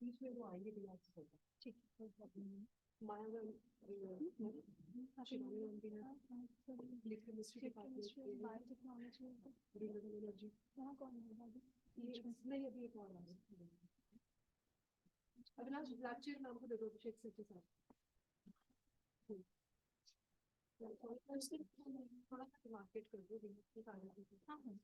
बीच में वो आएंगे बिना होगा। ठीक है, कोई प्रॉब्लम नहीं। माया मैम, शिवानी मैम भी है, chemistry department, biotechnology, renewable energy. यहाँ कौन है भाभी? ये नहीं, अभी एक और आ रहा है। अविनाश, लैक्चर नाम को दे दो अभिषेक सर के साथ। थोड़ा सा मार्केट कर दो। हाँ हाँ।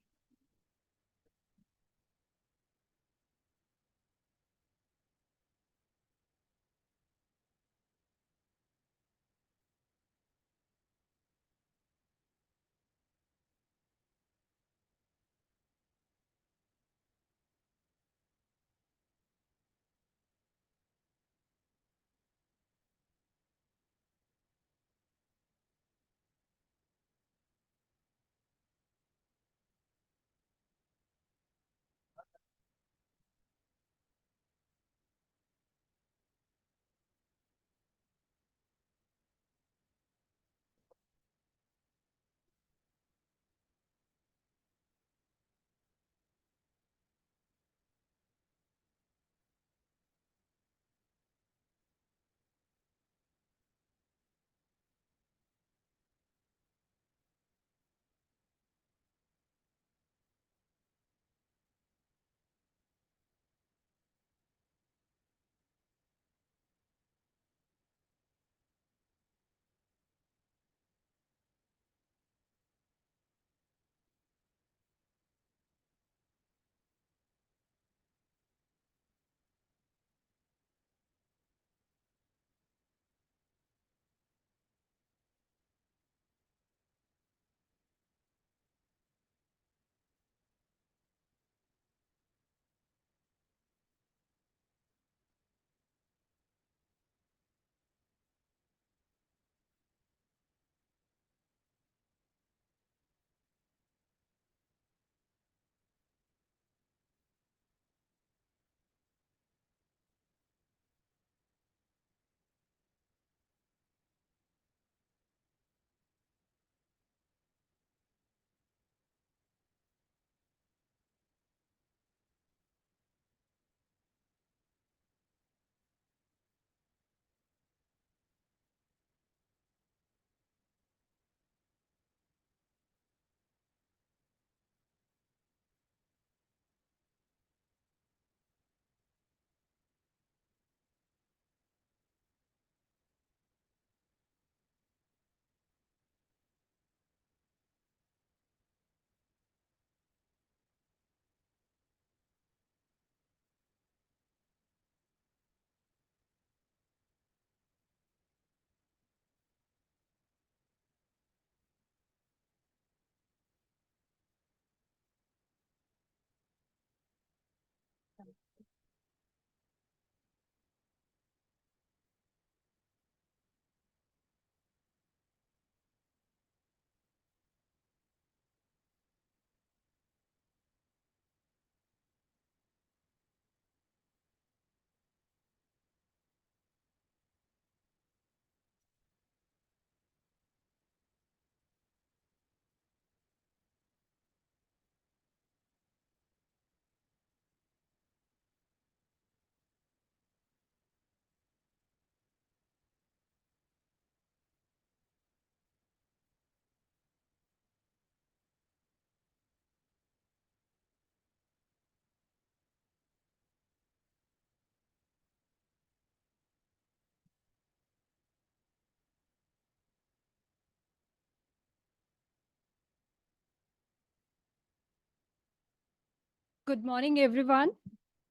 Good morning, everyone.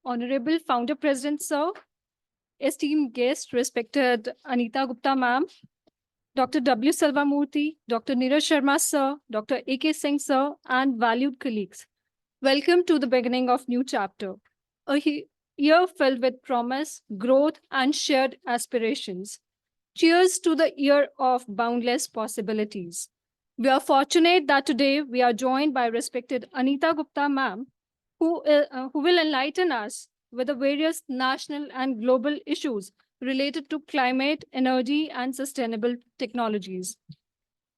Honorable Founder President, sir, esteemed guests, respected Anita Gupta, ma'am, Dr. W. Salvamurthy, Dr. Neeraj Sharma, sir, Dr. A.K. Singh, sir, and valued colleagues. Welcome to the beginning of new chapter, a year filled with promise, growth, and shared aspirations. Cheers to the year of boundless possibilities. We are fortunate that today we are joined by respected Anita Gupta, ma'am, who will enlighten us with the various national and global issues related to climate, energy, and sustainable technologies.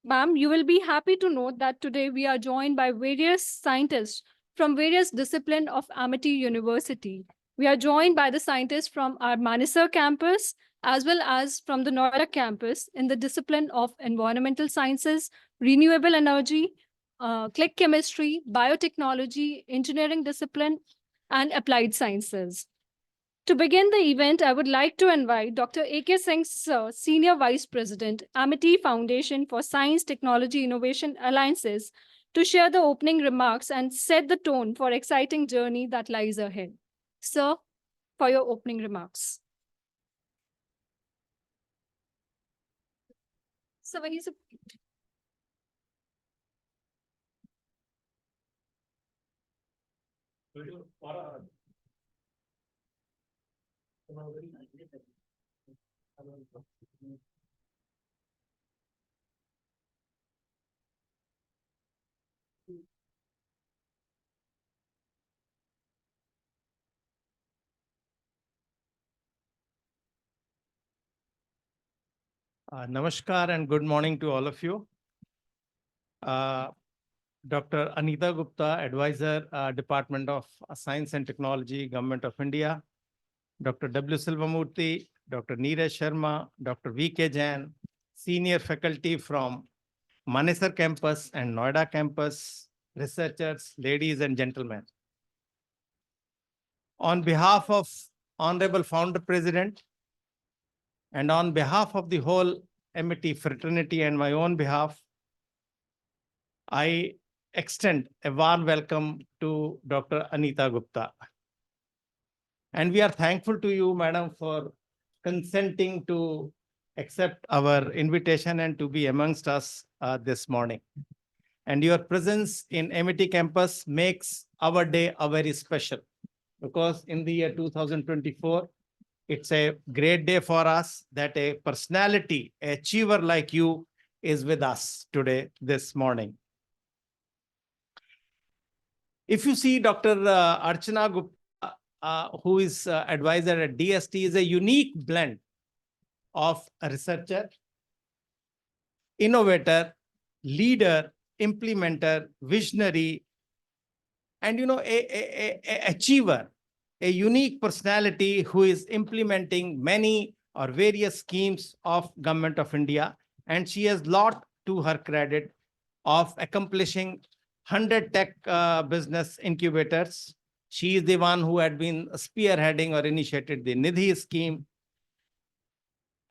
Ma'am, you will be happy to note that today we are joined by various scientists from various disciplines of Amity University, We are joined by the scientists from our Manesar campus, as well as from the Noida campus in the discipline of environmental sciences, renewable energy, click chemistry, biotechnology, engineering discipline, and applied sciences. To begin the event, I would like to invite Dr. A.K. Singh, Sir, Senior Vice President, Amity Foundation for Science, Technology, Innovation Alliances, to share the opening remarks and set the tone for exciting journey that lies ahead. Sir, for your opening remarks. So, वहीं से Namaskar and good morning to all of you. Dr. Anita Gupta, Advisor, Department of Science and Technology, Government of India. Dr. W. Silvamurthy, Dr. Neeraj Sharma, Dr. V.K. Jain, Senior Faculty from Manesar Campus and Noida Campus, researchers, ladies and gentlemen. On behalf of Honorable Founder President, and on behalf of the whole Amity fraternity and my own behalf, I extend a warm welcome to Dr. Anita Gupta. And we are thankful to you, Madam, for consenting to accept our invitation and to be amongst us this morning. And your presence in Amity campus makes our day a very special, because in the year 2024, it's a great day for us that a personality, an achiever like you is with us today, this morning. If you see Dr. Archana Gupta, who is advisor at DST, is a unique blend of a researcher, innovator, leader, implementer, visionary, and a achiever. A unique personality who is implementing many or various schemes of Government of India. And she has a lot to her credit of accomplishing 100 tech business incubators. She is the one who had been spearheading or initiated the Nidhi scheme.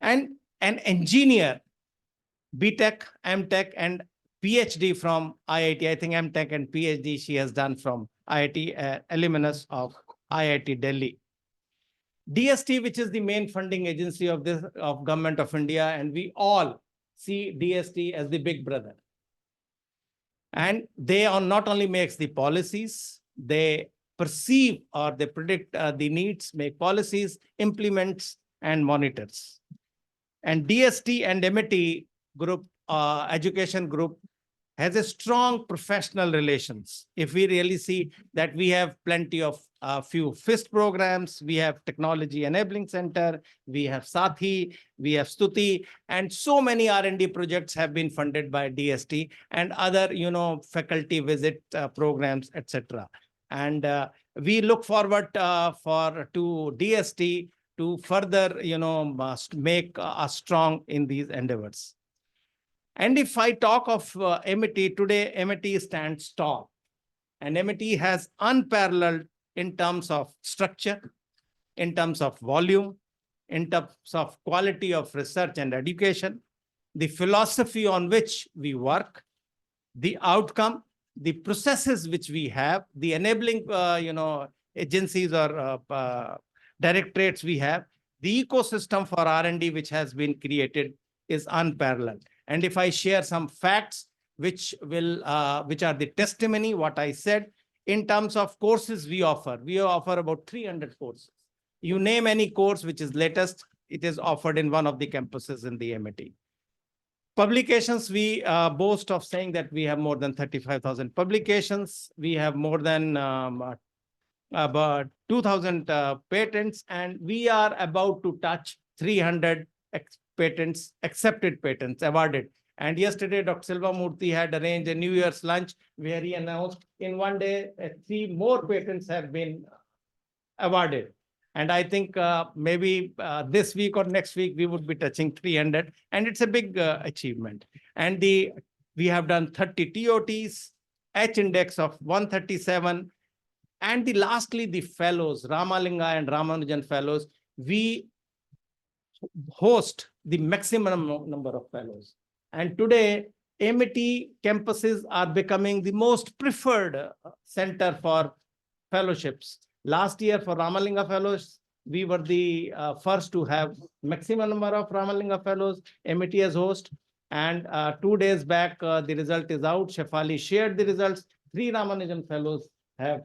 And an engineer, BTech, MTech, and PhD from IIT. I think MTech and PhD she has done from IIT, alumnus of IIT Delhi. DST, which is the main funding agency of Government of India, and we all see DST as the big brother. And they not only makes the policies, they perceive or they predict the needs, make policies, implements, and monitors. And DST and Amity group, education group, has a strong professional relations. If we really see that we have plenty of few FIST programs, we have Technology Enabling Center, we have Sathi, we have Stuti, and so many R&D projects have been funded by DST and other, faculty visit programs, etc. And we look forward to DST to further, make us strong in these endeavors. And if I talk of Amity, today Amity stands tall. And Amity has unparalleled in terms of structure, in terms of volume, in terms of quality of research and education, the philosophy on which we work, the outcome, the processes which we have, the enabling agencies or directorates we have, the ecosystem for R&D which has been created is unparalleled. And if I share some facts which are the testimony, what I said, in terms of courses we offer about 300 courses. You name any course which is latest, it is offered in one of the campuses in the Amity. Publications, we boast of saying that we have more than 35,000 publications. We have more than about 2,000 patents, and we are about to touch 300 patents, accepted patents, awarded. And yesterday, Dr. Silvamurthy had arranged a New Year's lunch where he announced in one day 3 more patents have been awarded. And I think maybe this week or next week, we would be touching 300. And it's a big achievement. And we have done 30 TOTs, H index of 137. And lastly, the fellows, Ramalinga and Ramanujan fellows, we host the maximum number of fellows. And today, Amity campuses are becoming the most preferred center for fellowships. Last year for Ramalinga fellows, we were the first to have maximum number of Ramalinga fellows, Amity as host. And 2 days back, the result is out. Shefali shared the results. 3 Ramanujan fellows have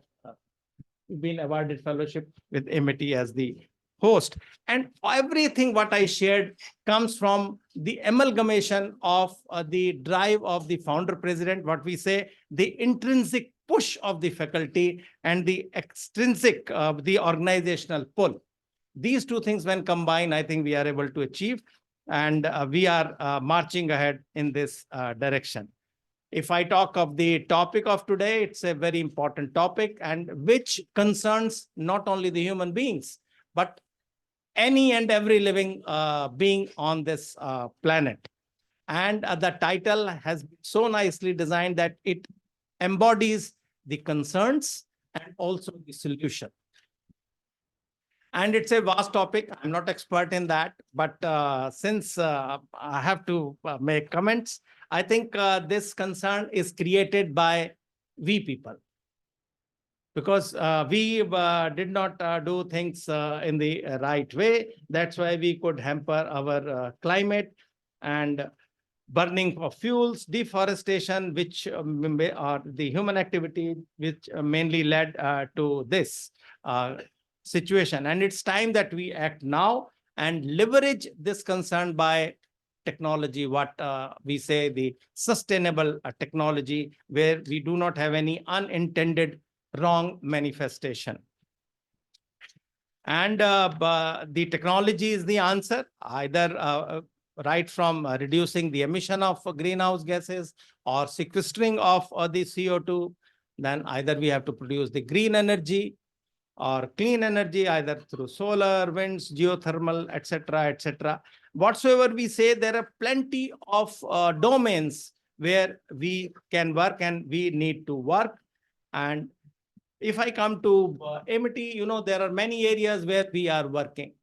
been awarded fellowship with Amity as the host. And everything what I shared comes from the amalgamation of the drive of the founder president, what we say, the intrinsic push of the faculty and the extrinsic, the organizational pull. These two things when combined, I think we are able to achieve, and we are marching ahead in this direction. If I talk of the topic of today, it's a very important topic and which concerns not only the human beings, but any and every living being on this planet. And the title has been so nicely designed that it embodies the concerns and also the solution. And it's a vast topic. I'm not expert in that, but since I have to make comments, I think this concern is created by we people. Because we did not do things in the right way. That's why we could hamper our climate, and burning of fuels, deforestation, which are the human activity, which mainly led to this situation. And it's time that we act now and leverage this concern by technology, what we say the sustainable technology, where we do not have any unintended wrong manifestation. And the technology is the answer, either right from reducing the emission of greenhouse gases or sequestering of the CO2. Then either we have to produce the green energy or clean energy, either through solar, winds, geothermal, etc., etc. Whatsoever we say, there are plenty of domains where we can work and we need to work. And if I come to Amity, there are many areas where we are working,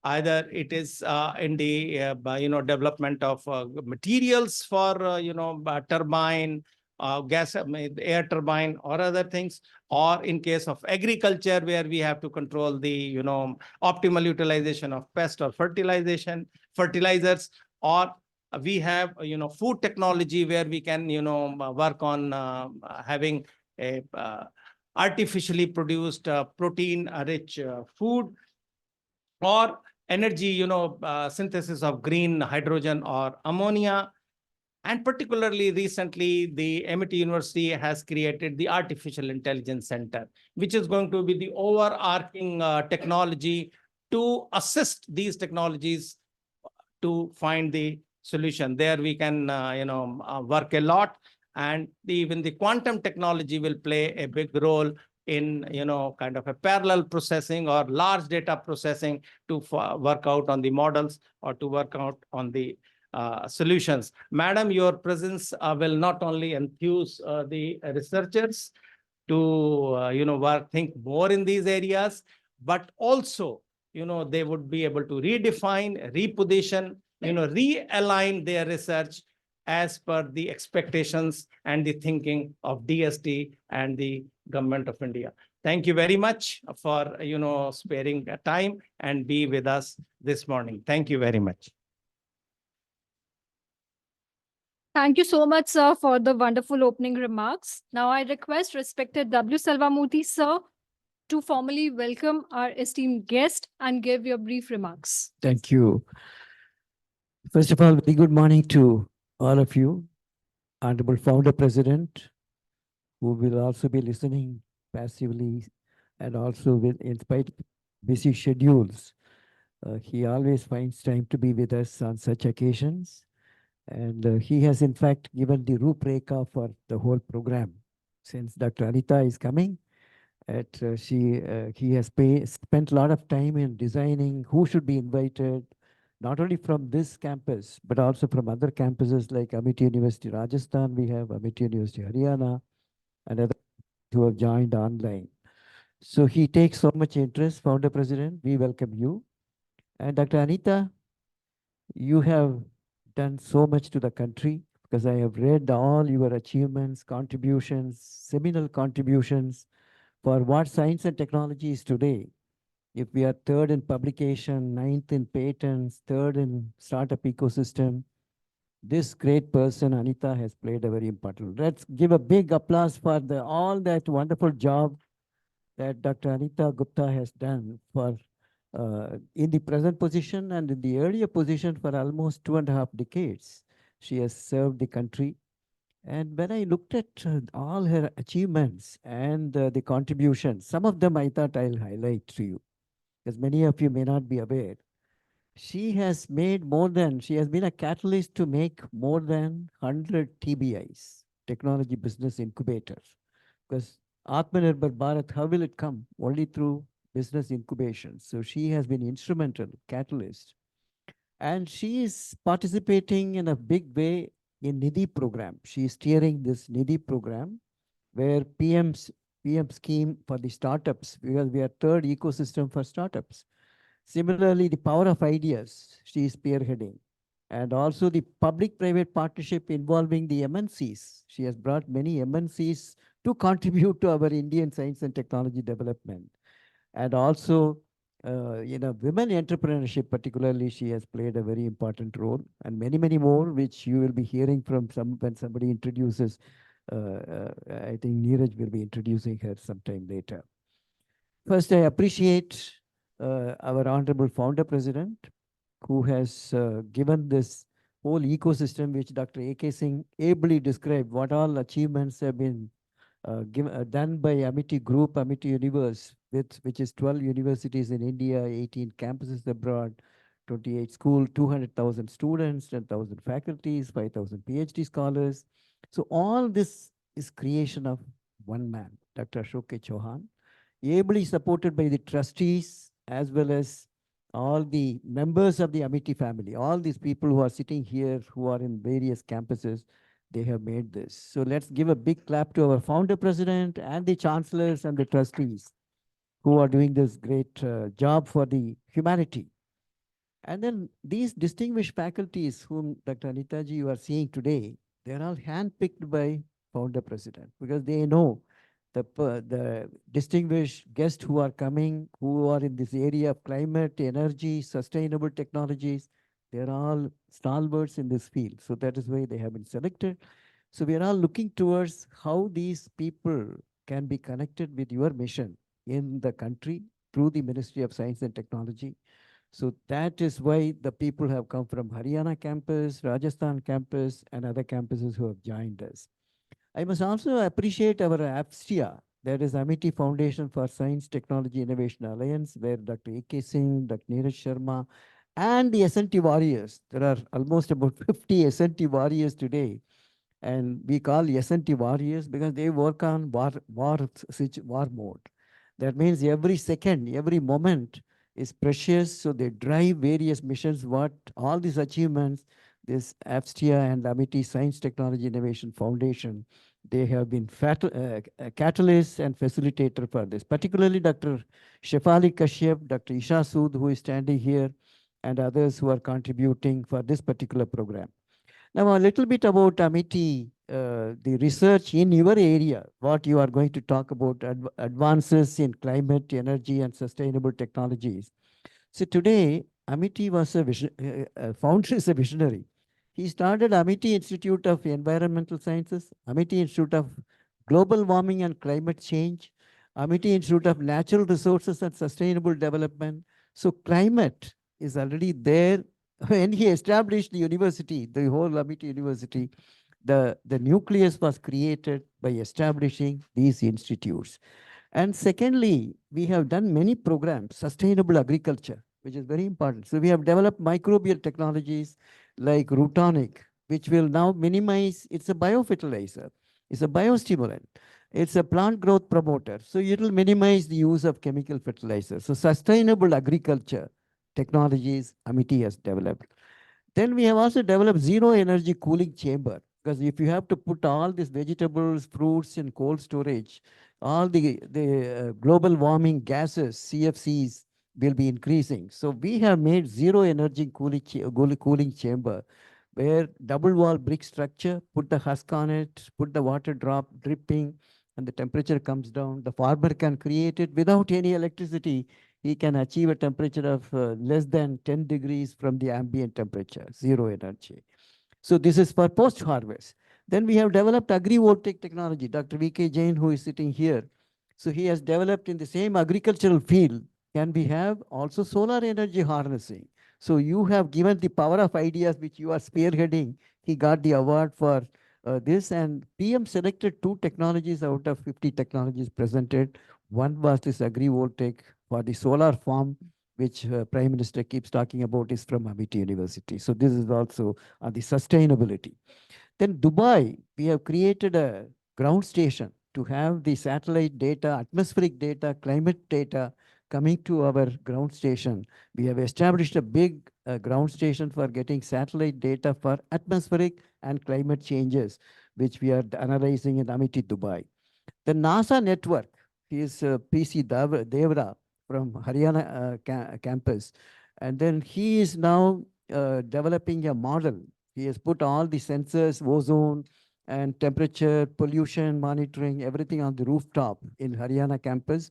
either it is in the development of materials for turbine, gas, air turbine, or other things, or in case of agriculture where we have to control the optimal utilization of pest or fertilizers, or we have food technology where we can work on having a artificially produced protein rich food, or energy synthesis of green hydrogen or ammonia. And particularly recently, the Amity University has created the Artificial Intelligence Center, which is going to be the overarching technology to assist these technologies to find the solution. There we can work a lot. And even the quantum technology will play a big role in kind of a parallel processing or large data processing to work out on the models or to work out on the solutions. Madam, your presence will not only enthuse the researchers to think more in these areas, but also they would be able to redefine, reposition, realign their research as per the expectations and the thinking of DST and the Government of India. Thank you very much for sparing time and be with us this morning. Thank you very much. Thank you so much, sir, for the wonderful opening remarks. Now I request respected W. Selvamurthy, sir, to formally welcome our esteemed guest and give your brief remarks. Thank you. First of all, very good morning to all of you. Honorable Founder President, who will also be listening passively and also in spite of busy schedules. He always finds time to be with us on such occasions. And he has in fact given the rubreka for the whole program. Since Dr. Anita is coming, He has spent a lot of time in designing who should be invited, not only from this campus, but also from other campuses like Amity University Rajasthan, we have Amity University Haryana, and others who have joined online. So he takes so much interest, Founder President. We welcome you. And Dr. Anita, you have done so much to the country because I have read all your achievements, contributions, seminal contributions for what science and technology is today. If we are third in publication, ninth in patents, third in startup ecosystem, this great person, Anita, has played a very important role. Let's give a big applause for all that wonderful job that Dr. Anita Gupta has done for in the present position and in the earlier position for almost 2.5 decades. She has served the country. And when I looked at all her achievements and the contributions, some of them I thought I'll highlight to you, because many of you may not be aware. She has been a catalyst to make more than 100 TBIs, Technology Business Incubators. Because Atmanirbhar Bharat, how will it come? Only through business incubation. So she has been instrumental, catalyst. And she is participating in a big way in NIDI program. She is steering this NIDI program where PM scheme for the startups, because we are third ecosystem for startups. Similarly, the power of ideas, she is spearheading. And also the public-private partnership involving the MNCs. She has brought many MNCs to contribute to our Indian science and technology development. And also, women entrepreneurship, particularly, she has played a very important role, and many, many more, which you will be hearing from when somebody introduces. I think Neeraj will be introducing her sometime later. First, I appreciate our Honorable Founder President, who has given this whole ecosystem, which Dr. A.K. Singh ably described, what all achievements have been done by Amity Group, Amity Universe, which is 12 universities in India, 18 campuses abroad, 28 schools, 200,000 students, 10,000 faculties, 5,000 PhD scholars. So all this is creation of one man, Dr. Ashok K. Chauhan, ably supported by the trustees as well as all the members of the Amity family, all these people who are sitting here, who are in various campuses, they have made this. So let's give a big clap to our founder president and the chancellors and the trustees who are doing this great job for the humanity. And then these distinguished faculties whom Dr. Anitaji you are seeing today, they're all handpicked by founder president because they know the distinguished guests who are coming, who are in this area of climate, energy, sustainable technologies, they're all stalwarts in this field. So that is why they have been selected. So we are all looking towards how these people can be connected with your mission in the country through the Ministry of Science and Technology. So that is why the people have come from Haryana campus, Rajasthan campus, and other campuses who have joined us. I must also appreciate our AFSTIA, that is Amity Foundation for Science, Technology, Innovation Alliance, where Dr. A.K. Singh, Dr. Neeraj Sharma, and the SNT warriors. There are almost about 50 SNT warriors today. And we call SNT warriors because they work on war mode. That means every second, every moment is precious. So they drive various missions, what all these achievements, this AFSTIA and Amity Science Technology Innovation Foundation, they have been catalysts and facilitator for this, particularly Dr. Shefali Kashyap, Dr. Isha Sood, who is standing here, and others who are contributing for this particular program. Now, a little bit about Amity, the research in your area, what you are going to talk about, advances in climate, energy, and sustainable technologies. So today, Amity was founder is a visionary. He started Amity Institute of Environmental Sciences, Amity Institute of Global Warming and Climate Change, Amity Institute of Natural Resources and Sustainable Development. So climate is already there. When he established the university, the whole Amity University, the nucleus was created by establishing these institutes. And secondly, we have done many programs, sustainable agriculture, which is very important. So we have developed microbial technologies like Rootonic, which will now minimize, it's a biofertilizer, it's a biostimulant. It's a plant growth promoter. So it will minimize the use of chemical fertilizers. So sustainable agriculture technologies Amity has developed. Then we have also developed zero energy cooling chamber, because if you have to put all these vegetables, fruits in cold storage, all the global warming gases, CFCs, will be increasing. So we have made zero energy cooling chamber, where double wall brick structure, put the husk on it, put the water drop dripping, and the temperature comes down. The farmer can create it without any electricity. He can achieve a temperature of less than 10 degrees from the ambient temperature, zero energy. So this is for post-harvest. Then we have developed agrivoltaic technology. Dr. V.K. Jain, who is sitting here, so he has developed in the same agricultural field, can we have also solar energy harnessing. So you have given the power of ideas, which you are spearheading. He got the award for this, and PM selected 2 technologies out of 50 technologies presented. One was this agrivoltaic for the solar farm, which Prime Minister keeps talking about, is from Amity University. So this is also on the sustainability. Then Dubai, we have created a ground station to have the satellite data, atmospheric data, climate data coming to our ground station. We have established a big ground station for getting satellite data for atmospheric and climate changes, which we are analyzing in Amity, Dubai. The NASA network is PC Devra from Haryana campus. And then he is now developing a model. He has put all the sensors, ozone and temperature, pollution monitoring, everything on the rooftop in Haryana campus.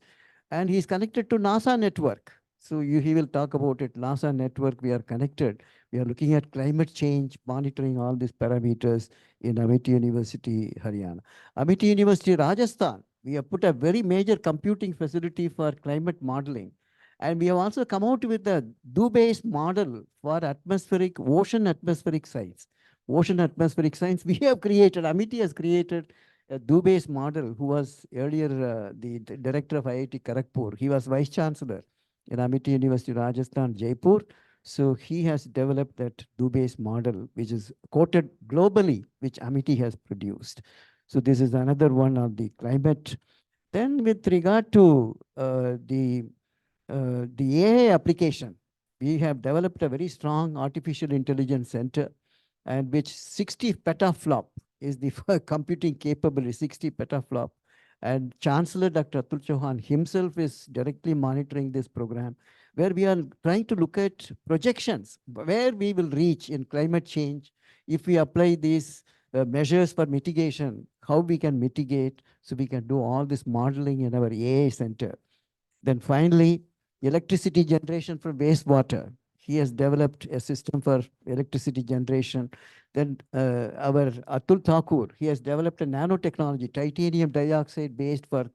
And he's connected to NASA network. So he will talk about it. NASA network, we are connected. We are looking at climate change, monitoring all these parameters in Amity University, Haryana. Amity University, Rajasthan, we have put a very major computing facility for climate modeling. And we have also come out with a Do-based model for ocean atmospheric science. Ocean atmospheric science, we have created, Amity has created a Do-based model, who was earlier the director of IIT Kharagpur. He was vice chancellor in Amity University, Rajasthan, Jaipur. So he has developed that Do-based model, which is quoted globally, which Amity has produced. So this is another one of the climate. Then with regard to the AI application, we have developed a very strong artificial intelligence center, and which 60 petaflop is the computing capability, 60 petaflop. And Chancellor Dr. Atul Chauhan himself is directly monitoring this program, where we are trying to look at projections, where we will reach in climate change if we apply these measures for mitigation, how we can mitigate, so we can do all this modeling in our AI center. Then finally, electricity generation from wastewater. He has developed a system for electricity generation. Then our Atul Thakur, he has developed a nanotechnology, titanium dioxide based for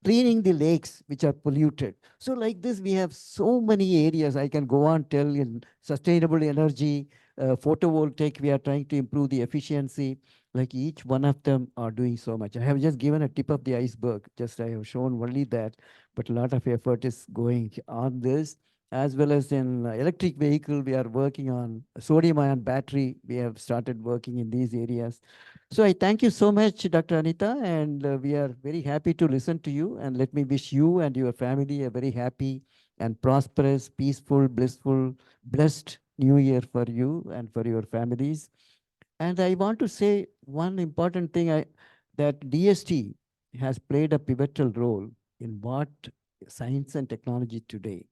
cleaning the lakes which are polluted. So like this, we have so many areas I can go on tell in sustainable energy, photovoltaic, we are trying to improve the efficiency. Like each one of them are doing so much. I have just given a tip of the iceberg, just I have shown only that, but a lot of effort is going on this. As well as in electric vehicle, we are working on sodium ion battery. We have started working in these areas. So I thank you so much, Dr. Anita, and we are very happy to listen to you. And let me wish you and your family a very happy and prosperous, peaceful, blissful, blessed New Year for you and for your families. And I want to say one important thing, that DST has played a pivotal role in what science and technology today.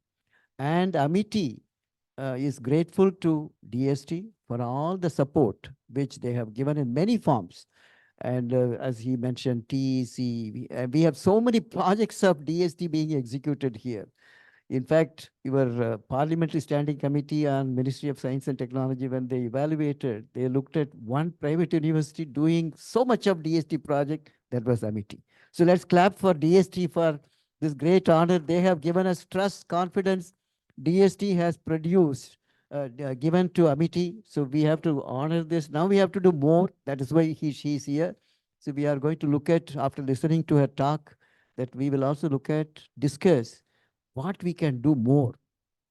And Amity is grateful to DST for all the support which they have given in many forms. And as he mentioned, TEC, we have so many projects of DST being executed here. In fact, your Parliamentary Standing Committee on Ministry of Science and Technology, when they evaluated, they looked at one private university doing so much of DST project, that was Amity. So let's clap for DST for this great honor. They have given us trust, confidence. DST has produced, given to Amity. So we have to honor this. Now we have to do more. That is why she's here. So we are going to look at, after listening to her talk, that we will also look at, discuss what we can do more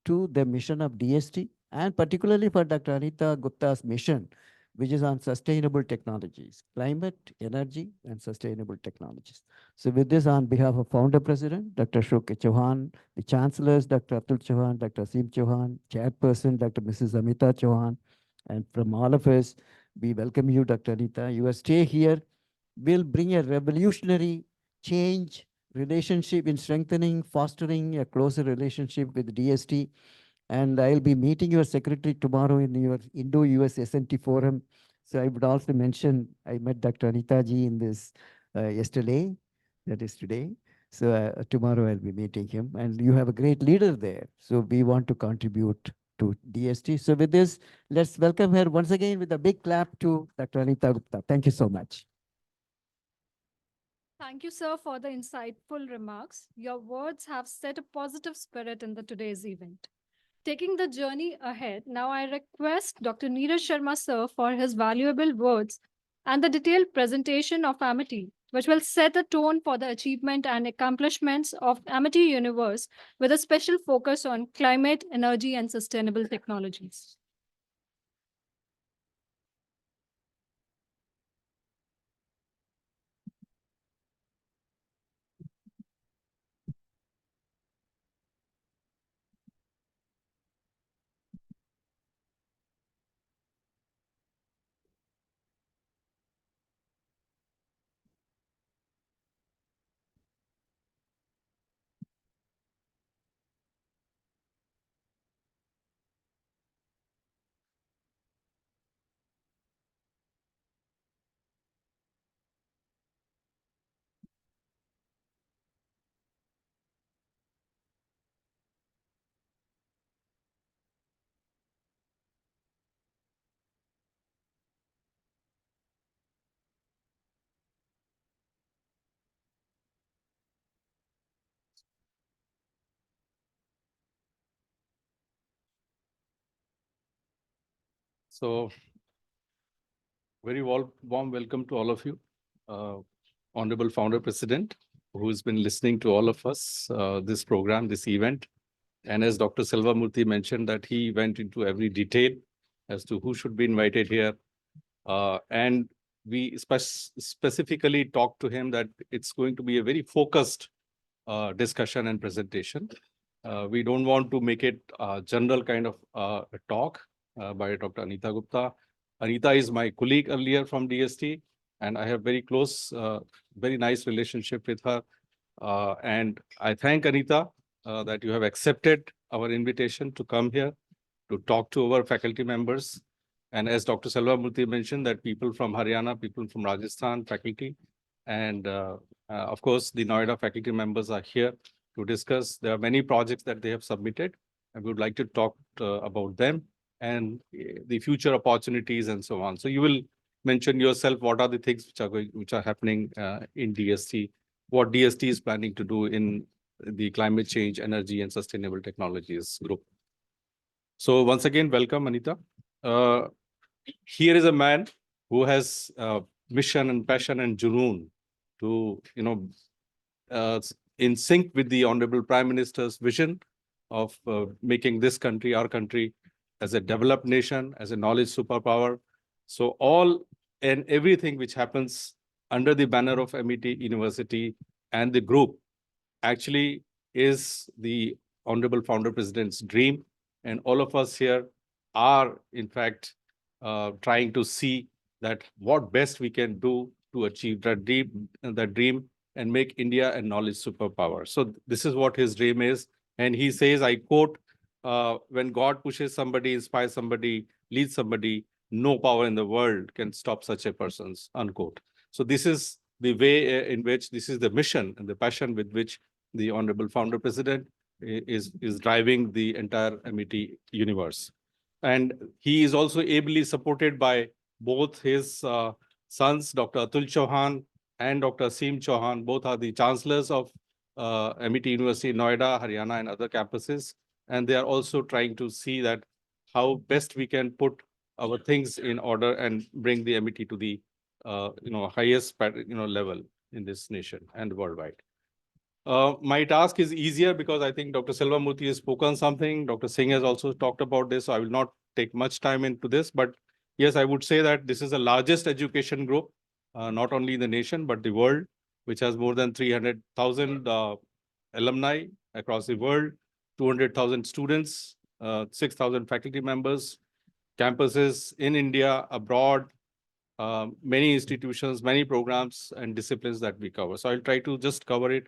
to the mission of DST, and particularly for Dr. Anita Gupta's mission, which is on sustainable technologies, climate, energy, and sustainable technologies. So with this, on behalf of Founder President, Dr. Ashok Chauhan, the Chancellors, Dr. Atul Chauhan, Dr. Aseem Chauhan, Chairperson, Dr. Mrs. Amita Chauhan, and from all of us, we welcome you, Dr. Anita. Your stay here will bring a revolutionary change, relationship in strengthening, fostering a closer relationship with DST. And I'll be meeting your secretary tomorrow in your Indo-US SNT forum. So I would also mention, I met Dr. Anita ji in this yesterday, that is today. So tomorrow I'll be meeting him, and you have a great leader there. So we want to contribute to DST. So with this, let's welcome her once again with a big clap to Dr. Anita Gupta. Thank you so much. Thank you, sir, for the insightful remarks. Your words have set a positive spirit in the today's event. Taking the journey ahead, now I request Dr. Neeraj Sharma, sir, for his valuable words and the detailed presentation of Amity, which will set a tone for the achievement and accomplishments of Amity Universe with a special focus on climate, energy, and sustainable technologies. So, very warm welcome to all of you. Honorable Founder President, who has been listening to all of us, this program, this event. And as Dr. Selvamurthy mentioned, that he went into every detail as to who should be invited here. And we specifically talked to him that it's going to be a very focused discussion and presentation. We don't want to make it a general kind of a talk by Dr. Anita Gupta. Anita is my colleague earlier from DST, and I have very close, very nice relationship with her. And I thank Anita that you have accepted our invitation to come here to talk to our faculty members. And as Dr. Selvamurthy mentioned, that people from Haryana, people from Rajasthan, faculty, and of course, the Noida faculty members are here to discuss. There are many projects that they have submitted, and we would like to talk about them and the future opportunities and so on. So you will mention yourself what are the things which are happening in DST, what DST is planning to do in the climate change, energy, and sustainable technologies group. So once again, welcome, Anita. Here is a man who has mission and passion and junoon to, in sync with the Honorable Prime Minister's vision of making this country, our country, as a developed nation, as a knowledge superpower. So all and everything which happens under the banner of MET University and the group actually is the Honorable Founder President's dream. And all of us here are, in fact, trying to see that what best we can do to achieve that dream and make India a knowledge superpower. So this is what his dream is. And he says, I quote, when God pushes somebody, inspires somebody, leads somebody, no power in the world can stop such a person's, unquote. So this is the way in which this is the mission and the passion with which the Honorable Founder President is driving the entire MET universe. And he is also ably supported by both his sons, Dr. Atul Chauhan and Dr. Aseem Chauhan. Both are the chancellors of MET University, Noida, Haryana, and other campuses. And they are also trying to see that how best we can put our things in order and bring the MET to the highest level in this nation and worldwide. My task is easier because I think Dr. Selvamurthy has spoken something. Dr. Singh has also talked about this, so I will not take much time into this. But yes, I would say that this is the largest education group, not only in the nation, but the world, which has more than 300,000 alumni across the world, 200,000 students, 6,000 faculty members, campuses in India, abroad, many institutions, many programs and disciplines that we cover. So I'll try to just cover it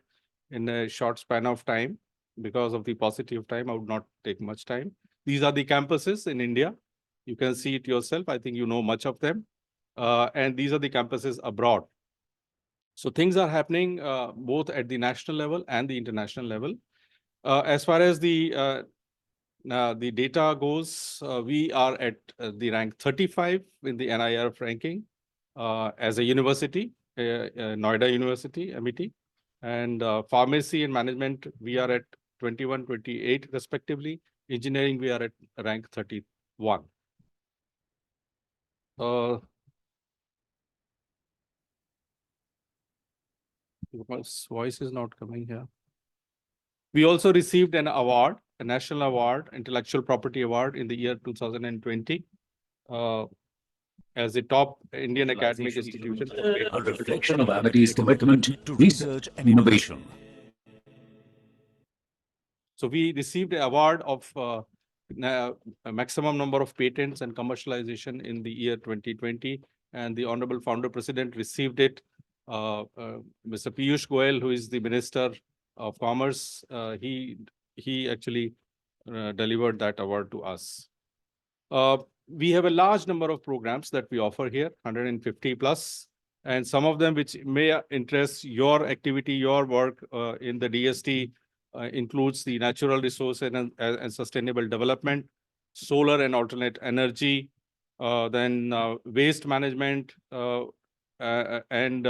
in a short span of time. Because of the paucity of time, I would not take much time. These are the campuses in India. You can see it yourself. I think you know much of them. And these are the campuses abroad. So things are happening both at the national level and the international level. As far as the data goes, we are at the rank 35 in the NIRF ranking as a university, Noida University, MET. And pharmacy and management, we are at 21, 28 respectively. Engineering, we are at rank 31. My voice is not coming here. We also received an award, a national award, intellectual property award in the year 2020 as the top Indian academic institution. A reflection of Amity's commitment to research and innovation. So we received an award of a maximum number of patents and commercialization in the year 2020, and the Honorable Founder President received it. Mr. Piyush Goyal, who is the Minister of Commerce, he actually delivered that award to us. We have a large number of programs that we offer here, 150 plus, and some of them which may interest your activity, your work in the DST includes the natural resource and sustainable development, solar and alternate energy, then waste management, and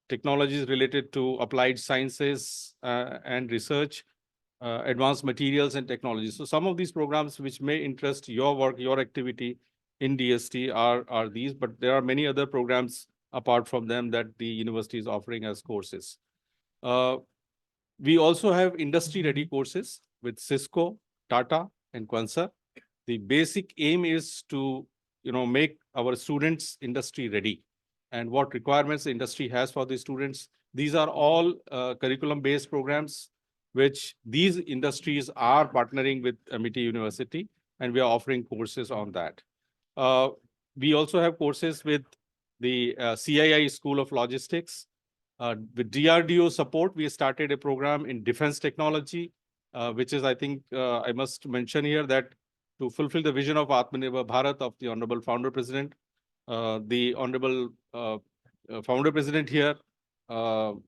technologies related to applied sciences and research, advanced materials and technologies. So some of these programs which may interest your work, your activity in DST are these, but there are many other programs apart from them that the university is offering as courses. We also have industry-ready courses with Cisco, Tata, and Quansa. The basic aim is to, make our students industry-ready, and what requirements the industry has for the students. These are all curriculum-based programs, which these industries are partnering with Amity University, and we are offering courses on that. We also have courses with the CII School of Logistics. With DRDO support, we started a program in defense technology, which is, I think, I must mention here that to fulfill the vision of Atmanirbhar Bharat of the Honorable Founder President, the Honorable Founder President here of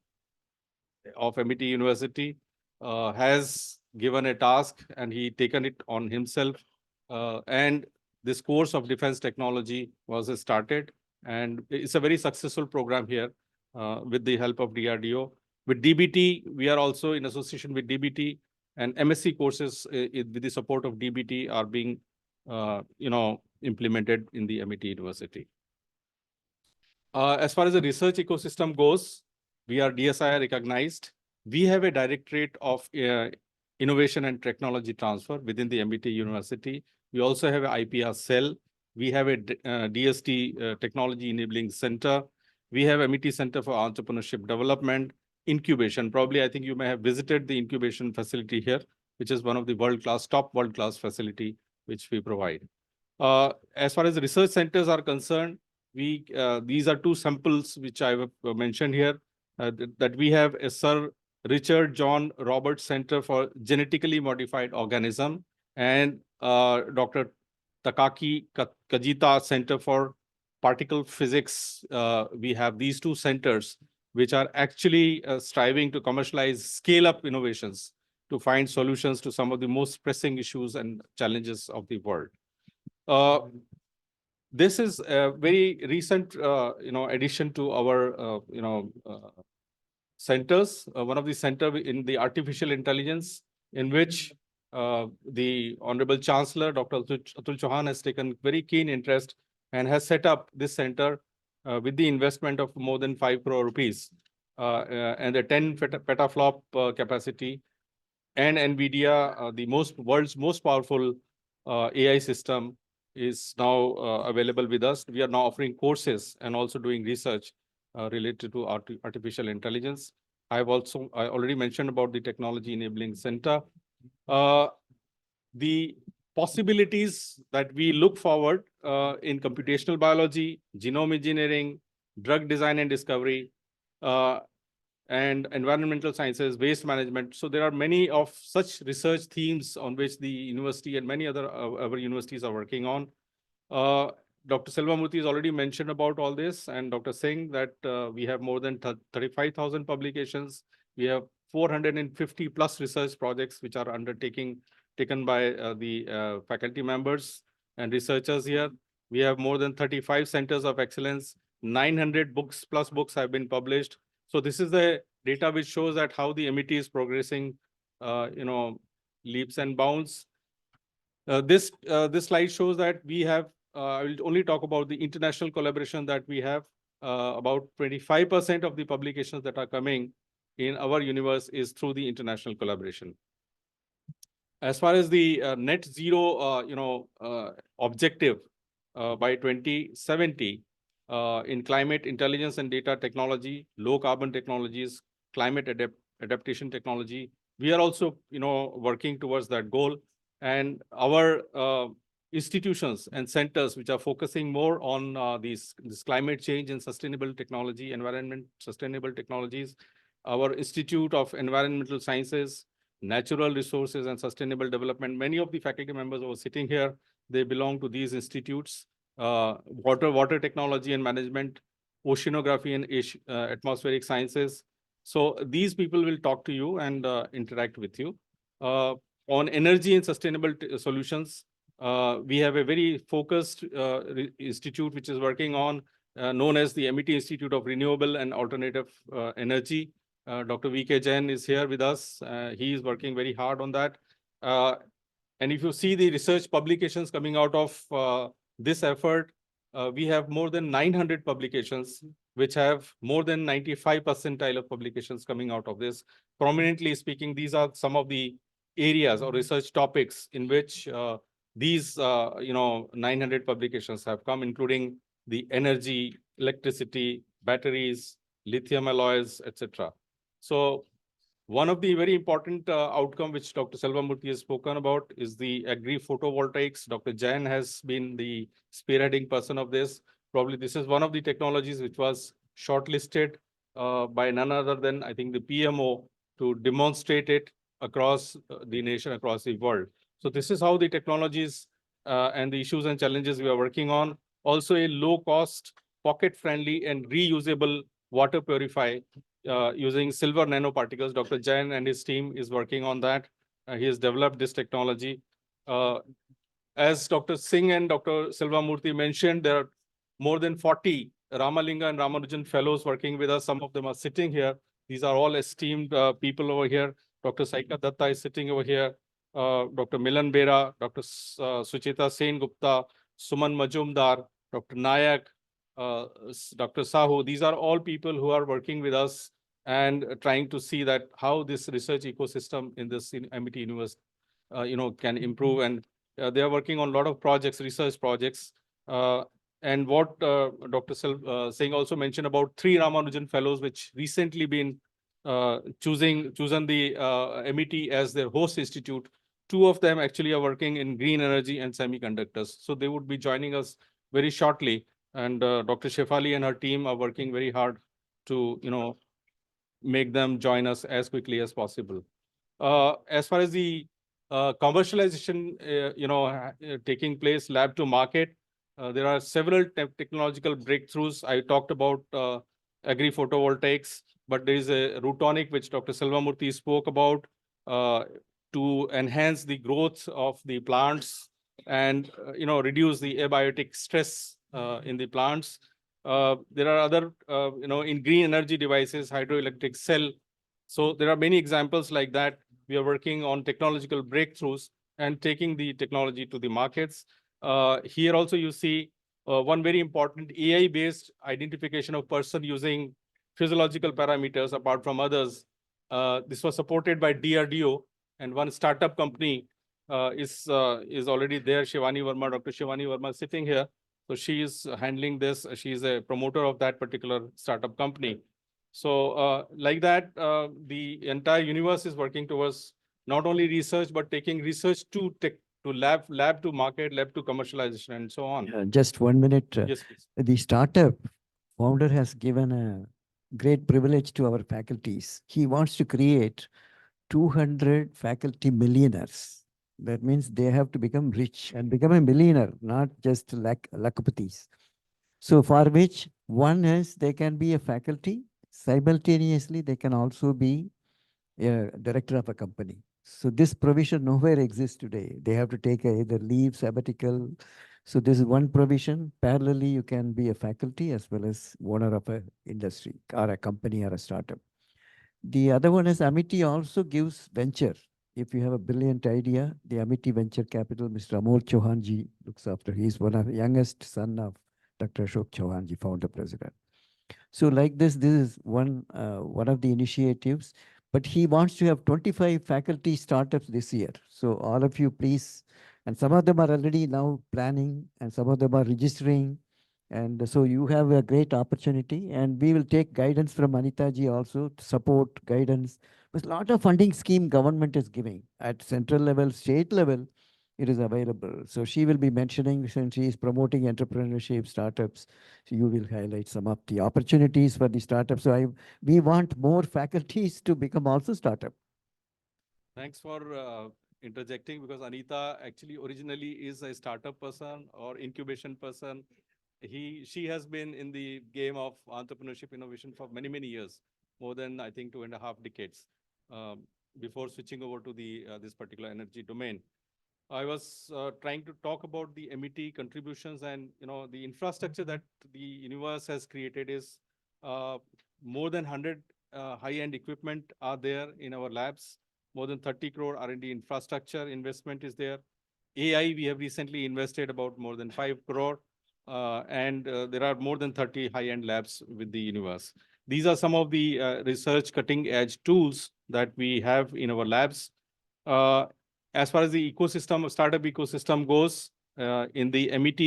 MIT University has given a task, and he taken it on himself. And this course of defense technology was started, and it's a very successful program here. With the help of DRDO. With DBT, we are also in association with DBT, and MSc courses with the support of DBT are being, implemented in the MIT University. As far as the research ecosystem goes, we are DSI recognized. We have a directorate of innovation and technology transfer within the MIT University. We also have an IPR cell. We have a DST Technology Enabling Center. We have MIT Center for Entrepreneurship Development, incubation. Probably, I think you may have visited the incubation facility here, which is one of the top world-class facility which we provide. As far as the research centers are concerned, these are two samples which I have mentioned here, that we have a Sir Richard John Roberts Center for Genetically Modified Organism and Dr. Takaki Kajita Center for Particle Physics. We have these two centers which are actually striving to commercialize scale-up innovations to find solutions to some of the most pressing issues and challenges of the world. This is a very recent, addition to our, centers. One of the center in the artificial intelligence, in which the Honorable Chancellor, Dr. Atul Chauhan, has taken very keen interest and has set up this center with the investment of more than 5 crore rupees and a 10 petaflop capacity, and NVIDIA, the world's most powerful AI system, is now available with us. We are now offering courses and also doing research related to artificial intelligence. I already mentioned about the Technology Enabling Center. The possibilities that we look forward in computational biology, genome engineering, drug design and discovery, and environmental sciences, waste management. So there are many of such research themes on which the university and many other our universities are working on. Dr. Selvamurthy has already mentioned about all this, and Dr. Singh, that we have more than 35,000 publications. We have 450 plus research projects which are taken by the faculty members and researchers here. We have more than 35 centers of excellence. 900 books have been published. So this is the data which shows that how the MET is progressing, leaps and bounds. This slide shows that we have, I will only talk about the international collaboration that we have. About 25% of the publications that are coming in our universe is through the international collaboration. As far as the net zero, objective by 2070 in climate intelligence and data technology, low carbon technologies, climate adaptation technology, we are also, working towards that goal. And our institutions and centers which are focusing more on this climate change and sustainable technology, environment sustainable technologies, our Institute of Environmental Sciences, Natural Resources and Sustainable Development. Many of the faculty members who are sitting here, they belong to these institutes. Water technology and management, oceanography and atmospheric sciences. So these people will talk to you and interact with you. On energy and sustainable solutions, we have a very focused institute which is working on, known as the MET Institute of Renewable and Alternative Energy. Dr. V.K. Jain is here with us. He is working very hard on that. And if you see the research publications coming out of this effort, we have more than 900 publications, which have more than 95 percentile of publications coming out of this. Prominently speaking, these are some of the areas or research topics in which these 900 publications have come, including the energy, electricity, batteries, lithium alloys, etc. So one of the very important outcome which Dr. Selvamurthy has spoken about is the agri-photovoltaics. Dr. Jain has been the spearheading person of this. Probably this is one of the technologies which was shortlisted by none other than, I think, the PMO to demonstrate it across the nation, across the world. So this is how the technologies and the issues and challenges we are working on. Also a low-cost, pocket-friendly and reusable water purifier using silver nanoparticles. Dr. Jain and his team is working on that. He has developed this technology. As Dr. Singh and Dr. Selvamurthy mentioned, there are more than 40 Ramalinga and Ramanujan fellows working with us. Some of them are sitting here. These are all esteemed people over here. Dr. Saika Datta is sitting over here. Dr. Milan Bera, Dr. Sucheta Sen Gupta, Suman Majumdar, Dr. Nayak, Dr. Sahu. These are all people who are working with us and trying to see that how this research ecosystem in this MET University, can improve. And they are working on a lot of projects, research projects. And what Dr. Singh also mentioned about 3 Ramanujan fellows, which recently been chosen the MET as their host institute. 2 of them actually are working in green energy and semiconductors. So they would be joining us very shortly. And Dr. Shefali and her team are working very hard to, make them join us as quickly as possible. As far as the commercialization, taking place, lab to market, there are several technological breakthroughs. I talked about agri-photovoltaics, but there is a Rootonic, which Dr. Selvamurthy spoke about, to enhance the growth of the plants and, reduce the abiotic stress in the plants. There are other, in green energy devices, hydroelectric cell. So there are many examples like that. We are working on technological breakthroughs and taking the technology to the markets. Here also you see one very important AI-based identification of person using physiological parameters apart from others. This was supported by DRDO and one startup company is already there. Shivani Verma, Dr. Shivani Verma sitting here. So she is handling this. She is a promoter of that particular startup company. So like that, the entire universe is working towards not only research, but taking research to tech, to lab to market, lab to commercialization, and so on. Just 1 minute. Yes, please. The startup founder has given a great privilege to our faculties. He wants to create 200 faculty millionaires. That means they have to become rich and become a millionaire, not just lakhpatis. So for which one is they can be a faculty, simultaneously they can also be a director of a company. So this provision nowhere exists today. They have to take either leave, sabbatical. So this is one provision. Parallelly, you can be a faculty as well as owner of a industry or a company or a startup. The other one is Amity also gives venture. If you have a brilliant idea, the Amity Venture Capital, Mr. Amol Chauhanji looks after. He is one of the youngest son of Dr. Ashok Chauhanji, founder president. So like this is one of the initiatives, but he wants to have 25 faculty startups this year. So all of you please, and some of them are already now planning and some of them are registering. And so you have a great opportunity and we will take guidance from Anita ji also to support guidance. There's a lot of funding scheme government is giving at central level, state level, it is available. So she will be mentioning since she is promoting entrepreneurship startups. So you will highlight some of the opportunities for the startups. So we want more faculties to become also startup. Thanks for interjecting, because Anita actually originally is a startup person or incubation person. She has been in the game of entrepreneurship innovation for many, many years, more than I think 2.5 decades, before switching over to the this particular energy domain. I was trying to talk about the MET contributions, and the infrastructure that the universe has created is more than 100 high-end equipment are there in our labs. More than 30 crore R&D infrastructure investment is there. AI, we have recently invested about more than 5 crore. And there are more than 30 high-end labs with the universe. These are some of the research cutting-edge tools that we have in our labs. As far as the ecosystem, startup ecosystem goes, in the MET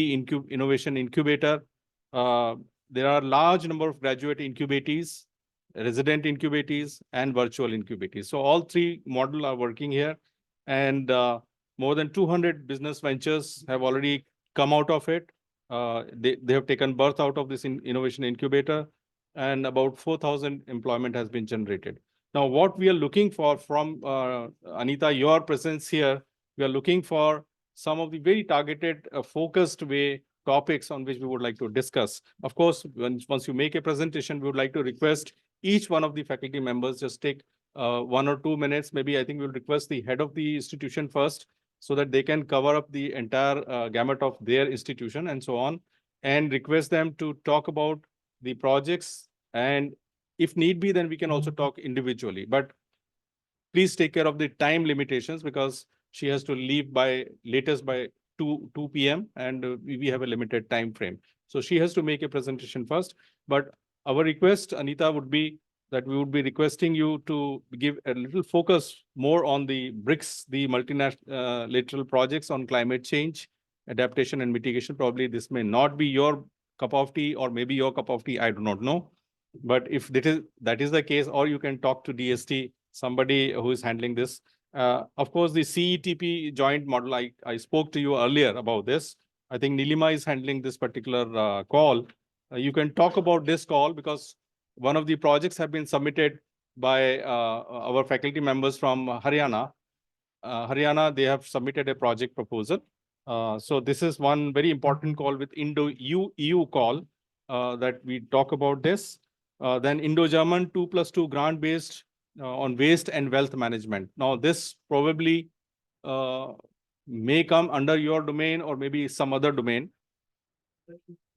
Innovation Incubator, there are large number of graduate incubatees, resident incubatees, and virtual incubatees. So all three models are working here, and more than 200 business ventures have already come out of it. They have taken birth out of this innovation incubator, and about 4,000 employment has been generated. Now, what we are looking for from Anita, your presence here, we are looking for some of the very targeted, focused way topics on which we would like to discuss. Of course, once you make a presentation, we would like to request each one of the faculty members just take 1 or 2 minutes. Maybe I think we'll request the head of the institution first, so that they can cover up the entire gamut of their institution and so on, and request them to talk about the projects, and if need be, then we can also talk individually. But please take care of the time limitations, because she has to leave by latest by 2 p.m. and we have a limited time frame. So she has to make a presentation first. But our request, Anita, would be that we would be requesting you to give a little focus more on the BRICS, the multilateral projects on climate change, adaptation and mitigation. Probably this may not be your cup of tea, or maybe your cup of tea, I do not know. But if that is the case, or you can talk to DST, somebody who is handling this. Of course, the CETP joint model, I spoke to you earlier about this. I think Nilima is handling this particular call. You can talk about this call, because one of the projects have been submitted by our faculty members from Haryana. Haryana, they have submitted a project proposal. So this is one very important call with Indo-EU call that we talk about this. Then Indo-German 2+2 grant-based on waste and wealth management. Now, this probably may come under your domain or maybe some other domain,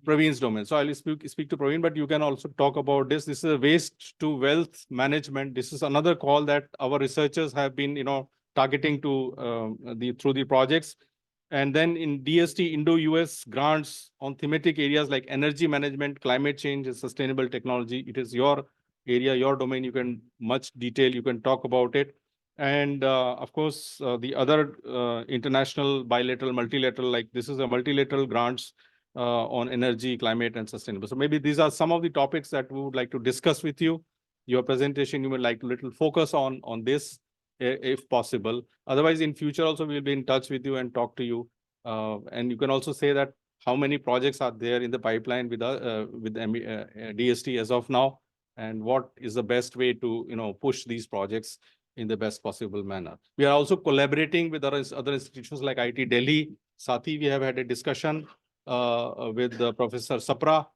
Praveen's domain. So I'll speak to Praveen, but you can also talk about this. This is a waste to wealth management. This is another call that our researchers have been, targeting to through the projects. And then in DST, Indo-US grants on thematic areas like energy management, climate change, and sustainable technology. It is your area, your domain. You can much detail, you can talk about it. And of course, the other international, bilateral, multilateral, like this is a multilateral grants on energy, climate, and sustainable. So maybe these are some of the topics that we would like to discuss with you. Your presentation, you would like to little focus on this, if possible. Otherwise, in future also, we'll be in touch with you and talk to you. And you can also say that how many projects are there in the pipeline with DST as of now, and what is the best way to push these projects in the best possible manner. We are also collaborating with other institutions like IIT Delhi. Sathi, we have had a discussion with Professor Sapra,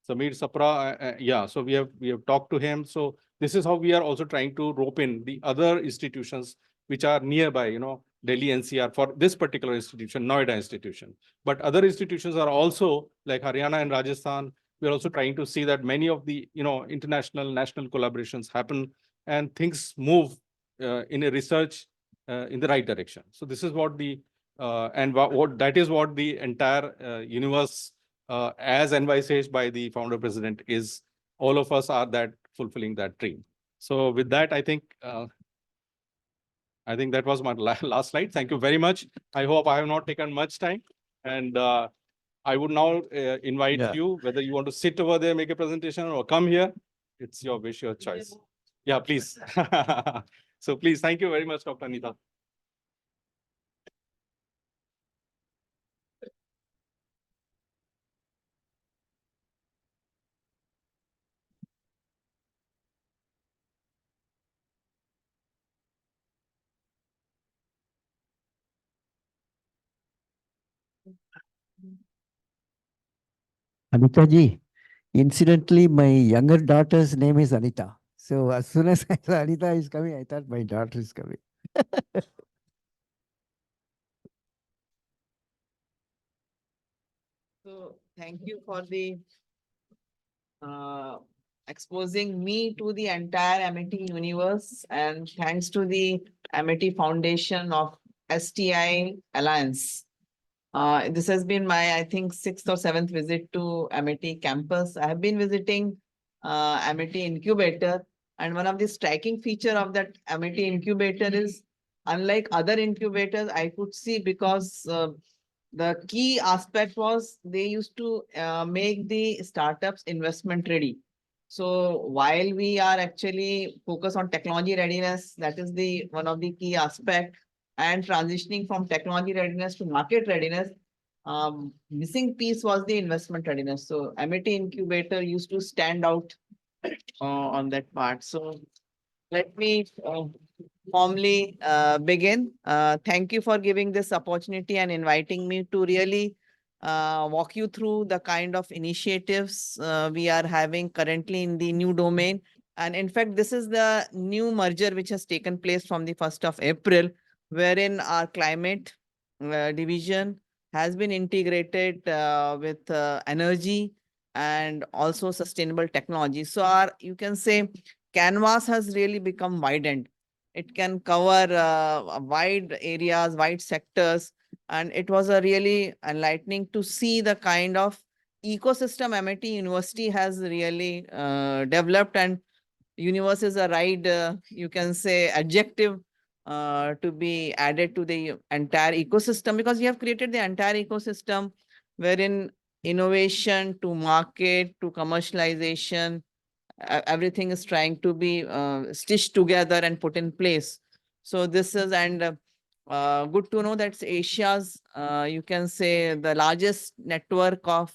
Samir Sapra. Yeah, so we have talked to him. So this is how we are also trying to rope in the other institutions which are nearby, Delhi NCR for this particular institution, Noida institution. But other institutions are also like Haryana and Rajasthan. We are also trying to see that many of the international, national collaborations happen and things move in a research in the right direction. So this is what that is what the entire universe, as envisaged by the founder president, is. All of us are that fulfilling that dream. So with that, I think that was my last slide. Thank you very much. I hope I have not taken much time. And I would now invite Yeah. you, whether you want to sit over there, make a presentation, or come here. It's your wish, your choice. Yeah, please. So please, thank you very much, Dr. Anita. Anita ji, incidentally, my younger daughter's name is Anita. So as soon as I saw Anita is coming, I thought my daughter is coming. So thank you for the exposing me to the entire Amity universe, and thanks to the Amity Foundation of STI Alliance. This has been my, I think, 6th or 7th visit to Amity campus. I have been visiting Amity Incubator, and one of the striking feature of that Amity Incubator is, unlike other incubators, I could see, because the key aspect was they used to make the startups investment ready. So while we are actually focused on technology readiness, that is the one of the key aspect, and transitioning from technology readiness to market readiness, missing piece was the investment readiness. So Amity Incubator used to stand out on that part. So let me formally begin. Thank you for giving this opportunity and inviting me to really walk you through the kind of initiatives we are having currently in the new domain. And in fact, this is the new merger which has taken place from the 1st of April, wherein our climate division has been integrated with energy and also sustainable technology. So you can say, canvas has really become widened. It can cover wide areas, wide sectors, and it was a really enlightening to see the kind of ecosystem Amity University has really developed. And universe is a right, you can say, adjective to be added to the entire ecosystem, because you have created the entire ecosystem wherein innovation to market to commercialization, everything is trying to be stitched together and put in place. So this is, and good to know that Asia's, you can say, the largest network of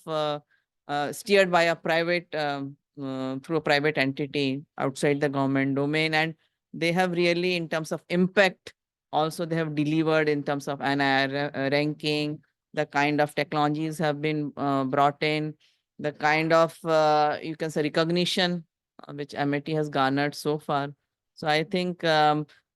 steered by a private, through a private entity outside the government domain. And they have really, in terms of impact, also they have delivered in terms of NIR ranking, the kind of technologies have been brought in, the kind of, you can say, recognition which Amity has garnered so far. So I think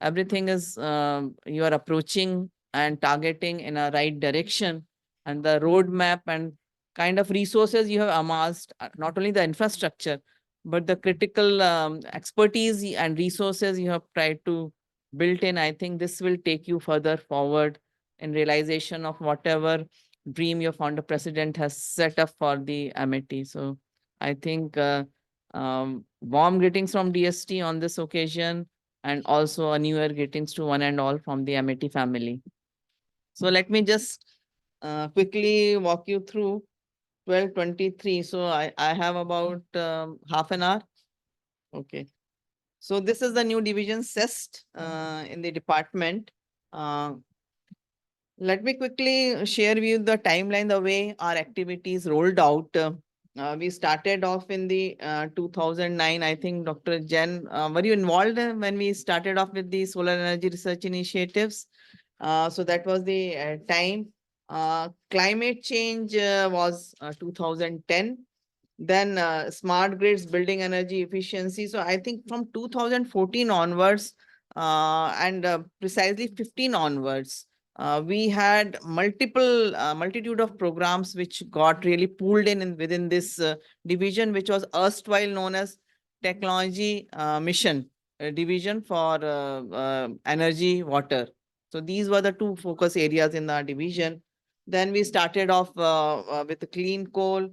everything is, you are approaching and targeting in a right direction, and the roadmap and kind of resources you have amassed, not only the infrastructure, but the critical expertise and resources you have tried to build in. I think this will take you further forward in realization of whatever dream your founder president has set up for the Amity. So I think warm greetings from DST on this occasion. and also a New Year greetings to one and all from the Amity family. So let me just quickly walk you through 1223. So I have about half an hour. Okay. So this is the new division CEST in the department. Uh, Let me quickly share with you the timeline, the way our activities rolled out. We started off in the 2009. I think Dr. Jen, were you involved when we started off with the solar energy research initiatives? So that was the time. Climate change was 2010. Then smart grids, building energy efficiency. So I think from 2014 onwards and precisely 15 onwards, we had multitude of programs which got really pulled in within this division, which was erstwhile known as technology mission division for energy water. So these were the two focus areas in our division. Then we started off with the clean coal,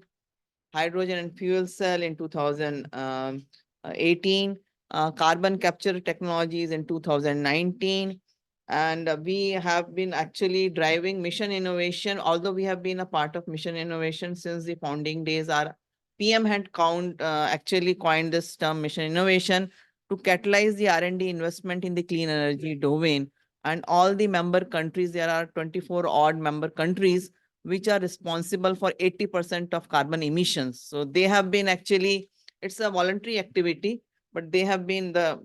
hydrogen and fuel cell in 2018, carbon capture technologies in 2019. And we have been actually driving mission innovation, although we have been a part of mission innovation since the founding days. Our PM had actually coined this term mission innovation to catalyze the R&D investment in the clean energy domain. And all the member countries, there are 24 odd member countries, which are responsible for 80% of carbon emissions. So they have been actually, it's a voluntary activity, but they have been the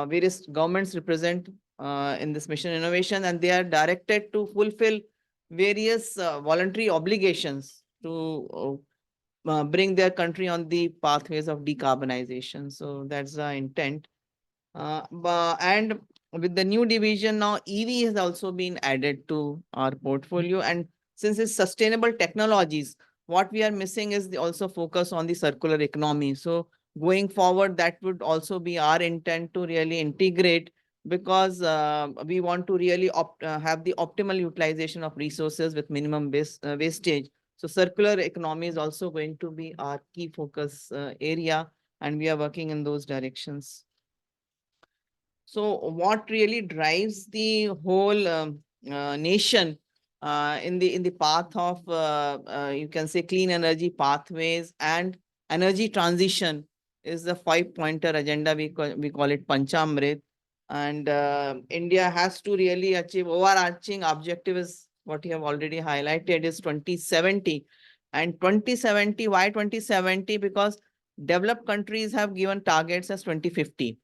various governments represent in this mission innovation, and they are directed to fulfill various voluntary obligations to bring their country on the pathways of decarbonization. So that's the intent. And with the new division now, EV has also been added to our portfolio. And since it's sustainable technologies, what we are missing is also focus on the circular economy. So going forward, that would also be our intent to really integrate, because we want to really have the optimal utilization of resources with minimum wastage. So circular economy is also going to be our key focus area, and we are working in those directions. So what really drives the whole nation in the path of you can say clean energy pathways and energy transition is the 5-pointer agenda. We call it Panchamrit. And India has to really achieve overarching objective is what you have already highlighted is 2070. And 2070, why 2070? Because developed countries have given targets as 2050.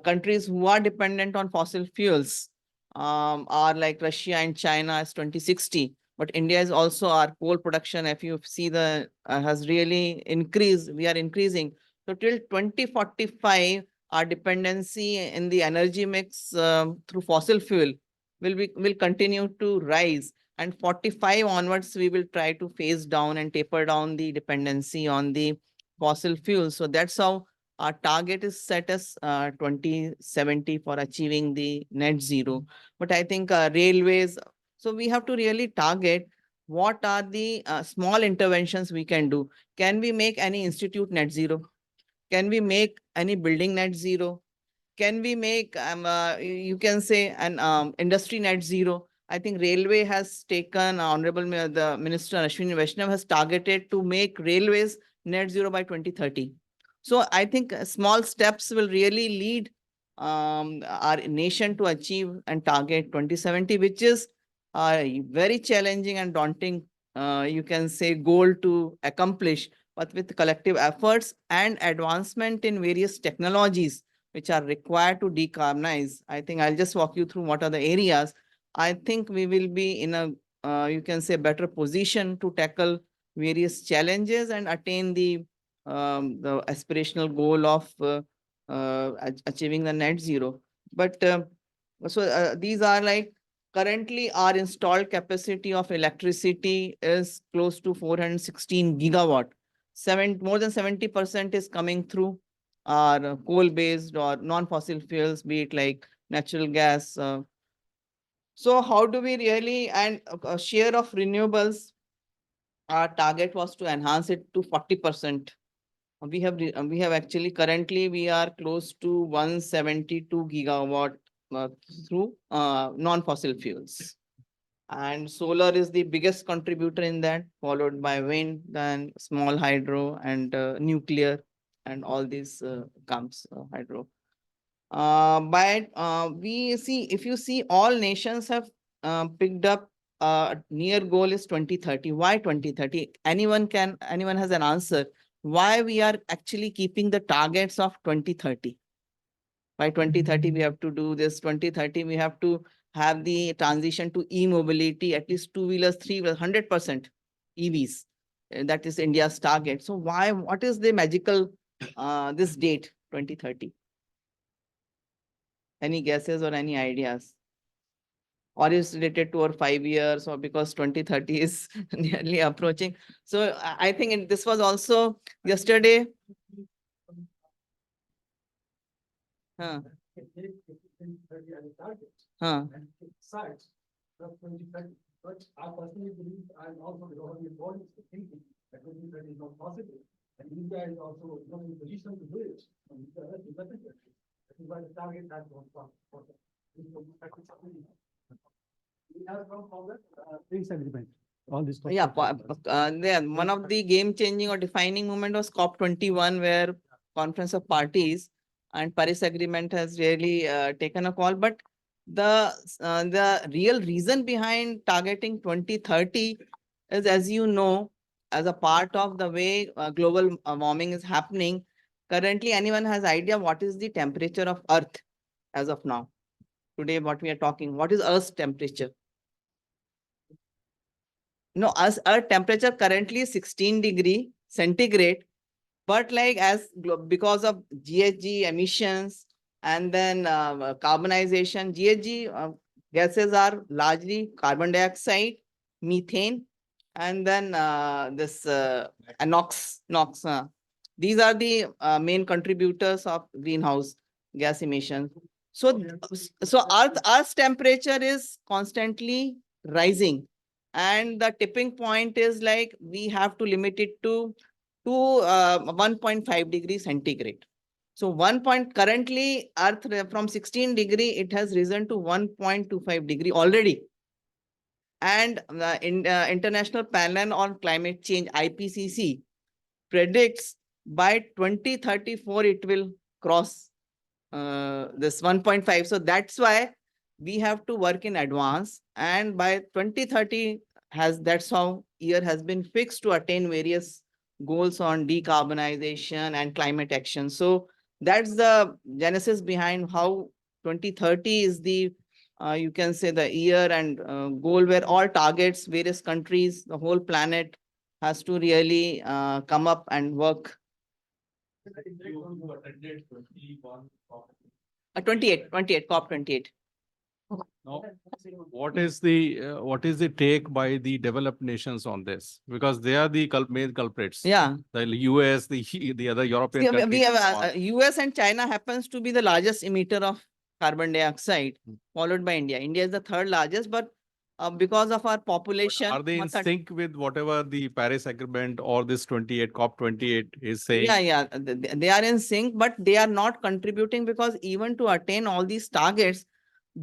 Countries who are dependent on fossil fuels are like Russia and China as 2060. But India is also, our coal production, if you see the has really increased, we are increasing. So till 2045, our dependency in the energy mix through fossil fuel will continue to rise. And 45 onwards, we will try to phase down and taper down the dependency on the fossil fuels. So that's how our target is set as 2070 for achieving the net zero. But I think railways, so we have to really target what are the small interventions we can do. Can we make any institute net zero? Can we make any building net zero? Can we make, you can say, an industry net zero? I think railway has taken, the Minister Ashwini Vaishnav has targeted to make railways net zero by 2030. So I think small steps will really lead our nation to achieve and target 2070, which is a very challenging and daunting, you can say, goal to accomplish. But with collective efforts and advancement in various technologies which are required to decarbonize, I think I'll just walk you through what are the areas. I think we will be in a, you can say, better position to tackle various challenges and attain the aspirational goal of achieving the net zero. But these are like, currently our installed capacity of electricity is close to 416 gigawatt. More than 70% is coming through our coal-based or non-fossil fuels, be it like natural gas. So how do we really, and a share of renewables, our target was to enhance it to 40%. We have actually currently we are close to 172 gigawatt through non-fossil fuels. And solar is the biggest contributor in that, followed by wind, then small hydro and nuclear, and all these comes hydro. But we see, if you see, all nations have picked up near goal is 2030. Why 2030? Anyone has an answer. Why we are actually keeping the targets of 2030? By 2030, we have to do this. 2030, we have to have the transition to e-mobility, at least two-wheelers, three-wheelers, 100% EVs. That is India's target. So why, what is the magical, this date, 2030? Any guesses or any ideas? Or is related to our 5 years, or because 2030 is nearly approaching. So I think this was also yesterday. Huh. Huh. But I personally believe, and also the government body is thinking that is not possible. And India is also not in position to do it. And that is why the target has not come. We have come from that Paris Agreement. All this. Yeah, one of the game changing or defining moment was COP21, where Conference of Parties and Paris Agreement has really taken a call. But the real reason behind targeting 2030 is, as you know, as a part of the way global warming is happening. Currently, anyone has idea what is the temperature of Earth as of now? Today, what we are talking, what is Earth's temperature? No, our temperature currently is 16 degree centigrade, but like because of GHG emissions and then carbonization, GHG gases are largely carbon dioxide, methane, and then this NOx. These are the main contributors of greenhouse gas emissions. So, so Earth's temperature is constantly rising. And the tipping point is like we have to limit it to 1.5 degrees centigrade. So currently Earth from 16 degree, it has risen to 1.25 degree already. And the International Panel on Climate Change, IPCC, predicts by 2034 it will cross this 1.5. So that's why we have to work in advance, and by 2030 that's how year has been fixed to attain various goals on decarbonization and climate action. So that's the genesis behind how 2030 is the you can say the year and goal where all targets, various countries, the whole planet has to really come up and work. 28 COP28. Now, what is the take by the developed nations on this? Because they are the main culprits. Yeah. The US, the other European Yeah, countries. we have and so on. US and China happens to be the largest emitter of carbon dioxide, followed by India. India is the third largest, but because of our But population. are they in sync with whatever the Paris Agreement or this COP28 is saying? Yeah, they are in sync, but they are not contributing, because even to attain all these targets,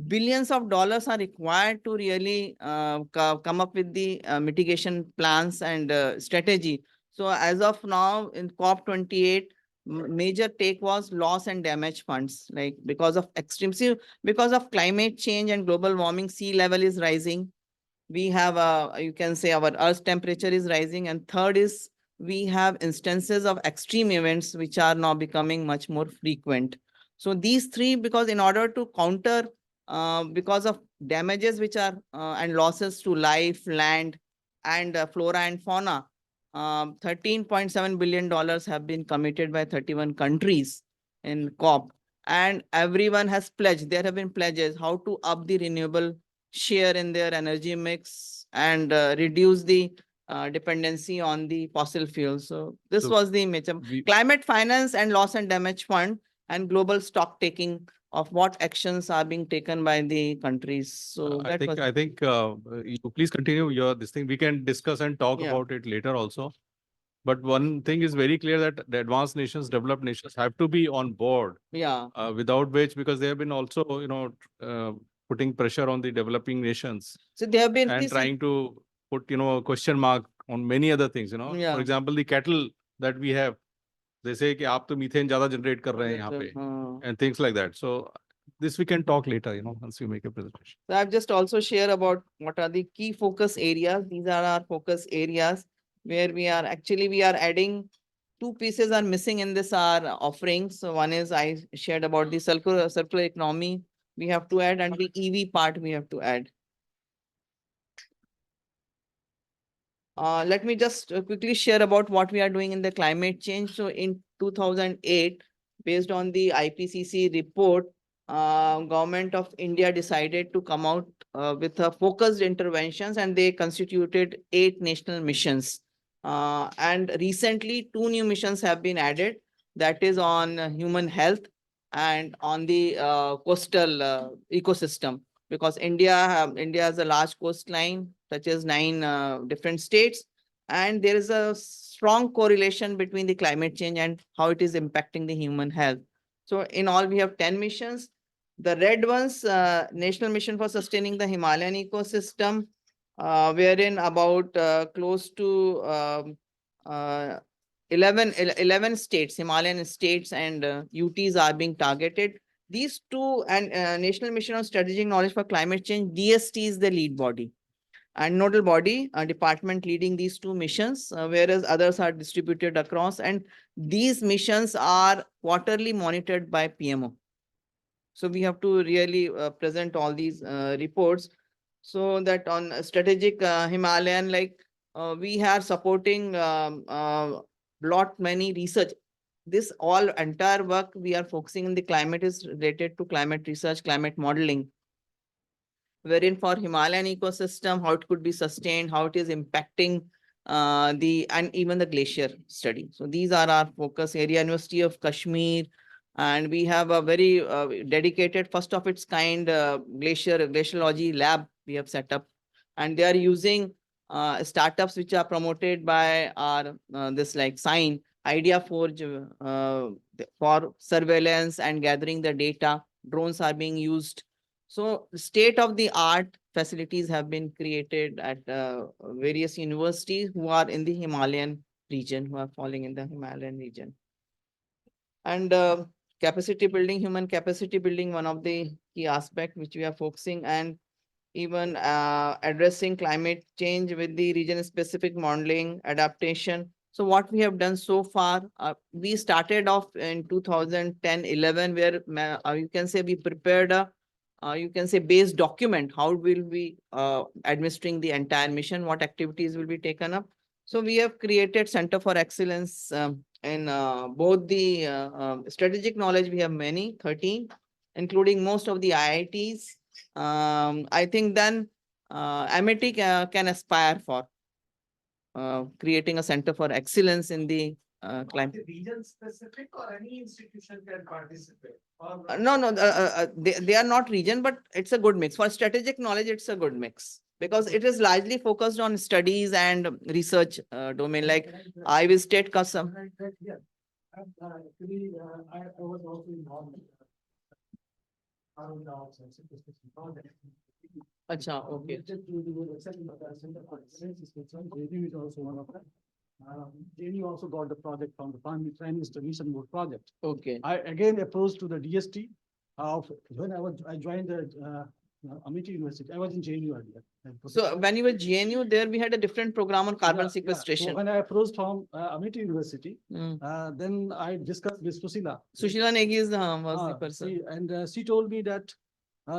billions of dollars are required to really come up with the mitigation plans and strategy. So as of now in COP28, major take was loss and damage funds, like because of because of climate change and global warming, sea level is rising. We have you can say our Earth's temperature is rising, and third is we have instances of extreme events which are now becoming much more frequent. So these three, because in order to counter because of damages which are and losses to life, land, and flora and fauna, $13.7 billion have been committed by 31 countries in COP, and everyone has pledged. There have been pledges how to up the renewable share in their energy mix and reduce the dependency on the fossil fuels. So this was the major climate finance and loss and damage fund and global stock taking of what actions are being taken by the countries. So I think you please continue this thing. We can discuss and talk about it later also. But one thing is very clear that the advanced nations, developed nations have to be on board, Yeah, without which, because they have been also, putting pressure on the developing nations so they have been. and trying to put, a question mark on many other things, Yeah. For example, the cattle that we have, they say कि आप तो methane ज़्यादा generate कर रहे हैं यहाँ पे, and things like that. So this we can talk later, once you make a presentation. So I've just also share about what are the key focus areas. These are our focus areas where we are adding two pieces are missing in this our offerings. So one is I shared about the circular economy we have to add, and the EV part we have to add. Let me just quickly share about what we are doing in the climate change. So in 2008, based on the IPCC report, Government of India decided to come out with a focused interventions, and they constituted 8 national missions. And recently 2 new missions have been added, that is on human health and on the coastal ecosystem, because India has a large coastline, touches 9 different states, and there is a strong correlation between the climate change and how it is impacting the human health. So in all, we have 10 missions. The red ones, National Mission for Sustaining the Himalayan Ecosystem, wherein about close to 11 states, Himalayan states and UTs are being targeted. These 2 and National Mission on Strategic Knowledge for Climate Change, DST is the lead body and nodal body, a department leading these 2 missions, whereas others are distributed across, and these missions are quarterly monitored by PMO. So we have to really present all these reports, so that on strategic Himalayan, like we are supporting lot many research. This all entire work we are focusing in the climate is related to climate research, climate modeling, wherein for Himalayan ecosystem, how it could be sustained, how it is impacting and even the glacier study. So these are our focus area. University of Kashmir, and we have a very dedicated, first of its kind glaciology lab we have set up, and they are using startups which are promoted by our this like Sign Idea Forge for surveillance and gathering the data. Drones are being used. So state of the art facilities have been created at various universities who are in the Himalayan region, who are falling in the Himalayan region. And capacity building, human capacity building, one of the key aspects which we are focusing, and even addressing climate change with the region specific modeling, adaptation. So what we have done so far, we started off in 2010-11, where you can say we prepared a you can say base document, how will we administering the entire mission, what activities will be taken up. So we have created Center for Excellence in both the strategic knowledge. We have many, 13, including most of the IITs. I think then Amity can aspire for creating a Center for Excellence in the climate. Region specific or any institution can participate? No, they are not region, but it's a good mix. For strategic knowledge, it's a good mix, because it is largely focused on studies and research domain, like I visited Kasam. Yeah. Actually, I was also involved. Acha, okay. JNU is also one of them. JNU also got the project from the Prime Minister Mission Board project. Okay. I again approached to the DST of when I joined the Amity University. I was in JNU earlier. So when you were GNU, there we had a different program on carbon Yeah, yeah. sequestration. So when I approached from Amity University, Mm. then I discussed with Susila. Sushila Negi is was the Ah, person. and she told me that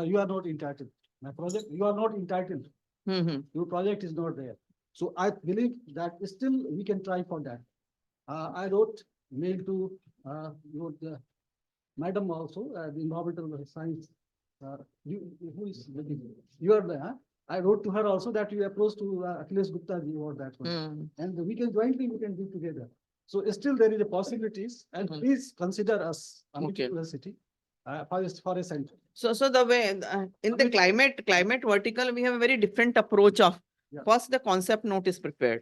you are not entitled. My project, you are not entitled. Mhm. Your project is not there. So I believe that still we can try for that. I wrote mail to the madam also, the environmental science. Who is you are there? Huh? I wrote to her also that you approached to Akhilesh Gupta ji or that one, Mm. and we can jointly we can do together. So still there is a possibilities, and Mhm. please consider us Amity Okay. University for a center. So the way in the climate vertical, we have a very different approach of Yeah. first the concept note is prepared.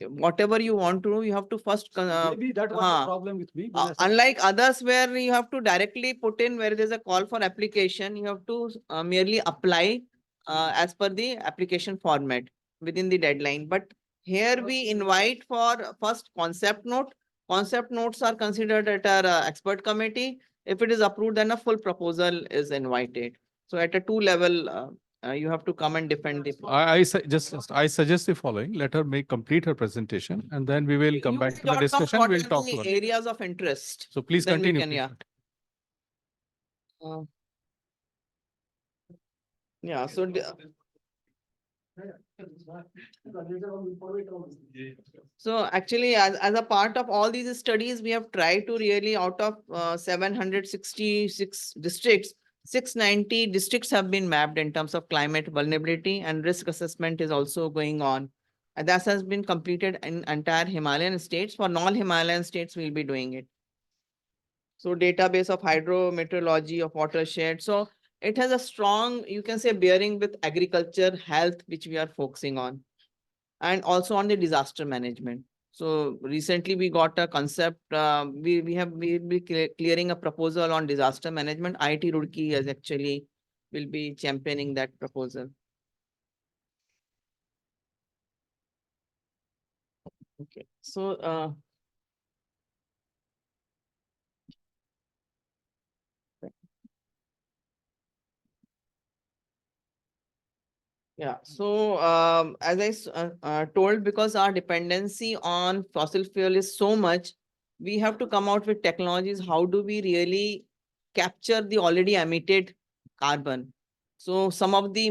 whatever you want to do, you have to first, Maybe that was the huh. problem with me. when I said- Unlike others where you have to directly put in where there's a call for application, you have to merely apply as per the application format within the deadline. But here we invite for first concept note. Concept notes are considered at our expert committee. If it is approved, then a full proposal is invited. So at a two level, you have to come and defend the. I suggest the following, let her complete her presentation and then we will come You back can to the jot down discussion, what we'll are talk the to her. areas of interest. So please Then we continue. can, please. yeah. Yeah, so Because later on we follow it on. so actually, as a part of all these studies, we have tried to really out of 766 districts, 690 districts have been mapped in terms of climate vulnerability, and risk assessment is also going on. And that has been completed in entire Himalayan states. For non-Himalayan states, we'll be doing it. So database of hydrometeorology of watershed. So it has a strong, you can say, bearing with agriculture, health, which we are focusing on, and also on the disaster management. So recently we got a concept, we'll be clearing a proposal on disaster management. IIT Roorkee is actually will be championing that proposal. Okay, so yeah, so as I told, because our dependency on fossil fuel is so much, we have to come out with technologies. How do we really capture the already emitted carbon? So some of the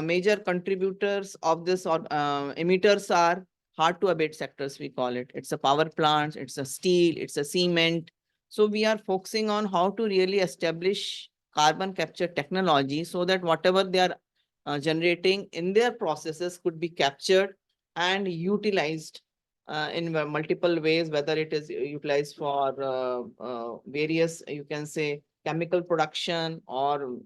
major contributors of this or emitters are hard to abate sectors, we call it. It's a power plants, it's a steel, it's a cement. So we are focusing on how to really establish carbon capture technology so that whatever they are generating in their processes could be captured and utilized in multiple ways, whether it is utilized for various, you can say, chemical production or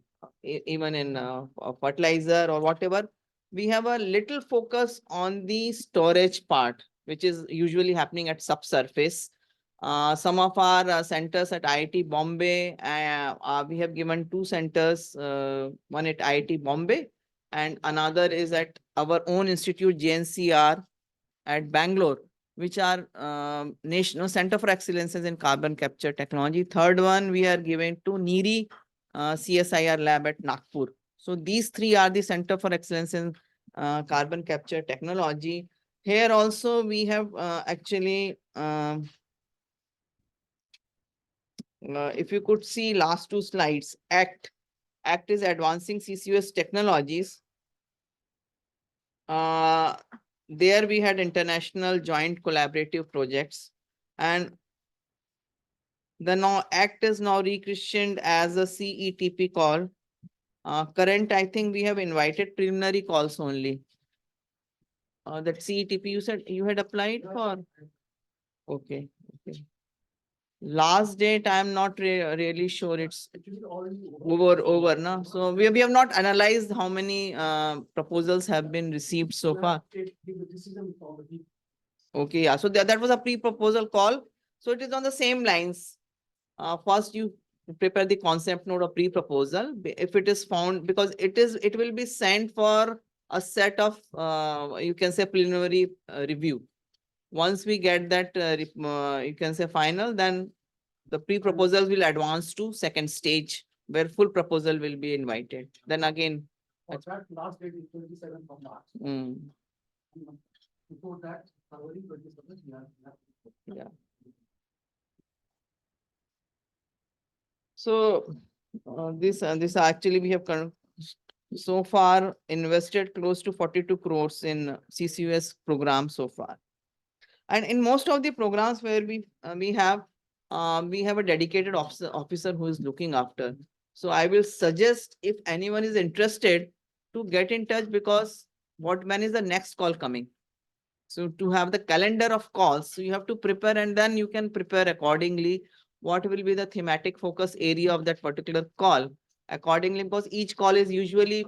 even in fertilizer or whatever. We have a little focus on the storage part, which is usually happening at subsurface. Some of our centers at IIT Bombay, we have given two centers, one at IIT Bombay and another is at our own institute, JNCR at Bangalore, which are National Center for Excellences in Carbon Capture Technology. Third one, we are giving to NEERI CSIR lab at Nagpur. So these three are the Center for Excellence in Carbon Capture Technology. Here also we have actually, if you could see last two slides, ACT is advancing CCUS technologies. There we had international joint collaborative projects, and the now ACT is now rechristened as a CETP call. Current, I think we have invited preliminary calls only. That CETP you said you had applied for? Okay, okay. Last date, I am not really sure it's Actually, already over now. So we have not analyzed how many proposals have been received so far. Take the decision for the. Okay, yeah. So that was a pre-proposal call. So it is on the same lines. First you prepare the concept note of pre-proposal. If it is found, because it will be sent for a set of, you can say, preliminary review. Once we get that, you can say, final, then the pre-proposals will advance to second stage where full proposal will be invited. Then again, For that last date is 27th of March. mm, Before that, February 27th, we have. yeah. So this actually we have so far invested close to 42 crores in CCUS program so far. And in most of the programs where we have a dedicated officer who is looking after. So I will suggest if anyone is interested to get in touch, because when is the next call coming? So to have the calendar of calls, so you have to prepare and then you can prepare accordingly. What will be the thematic focus area of that particular call accordingly, because each call is usually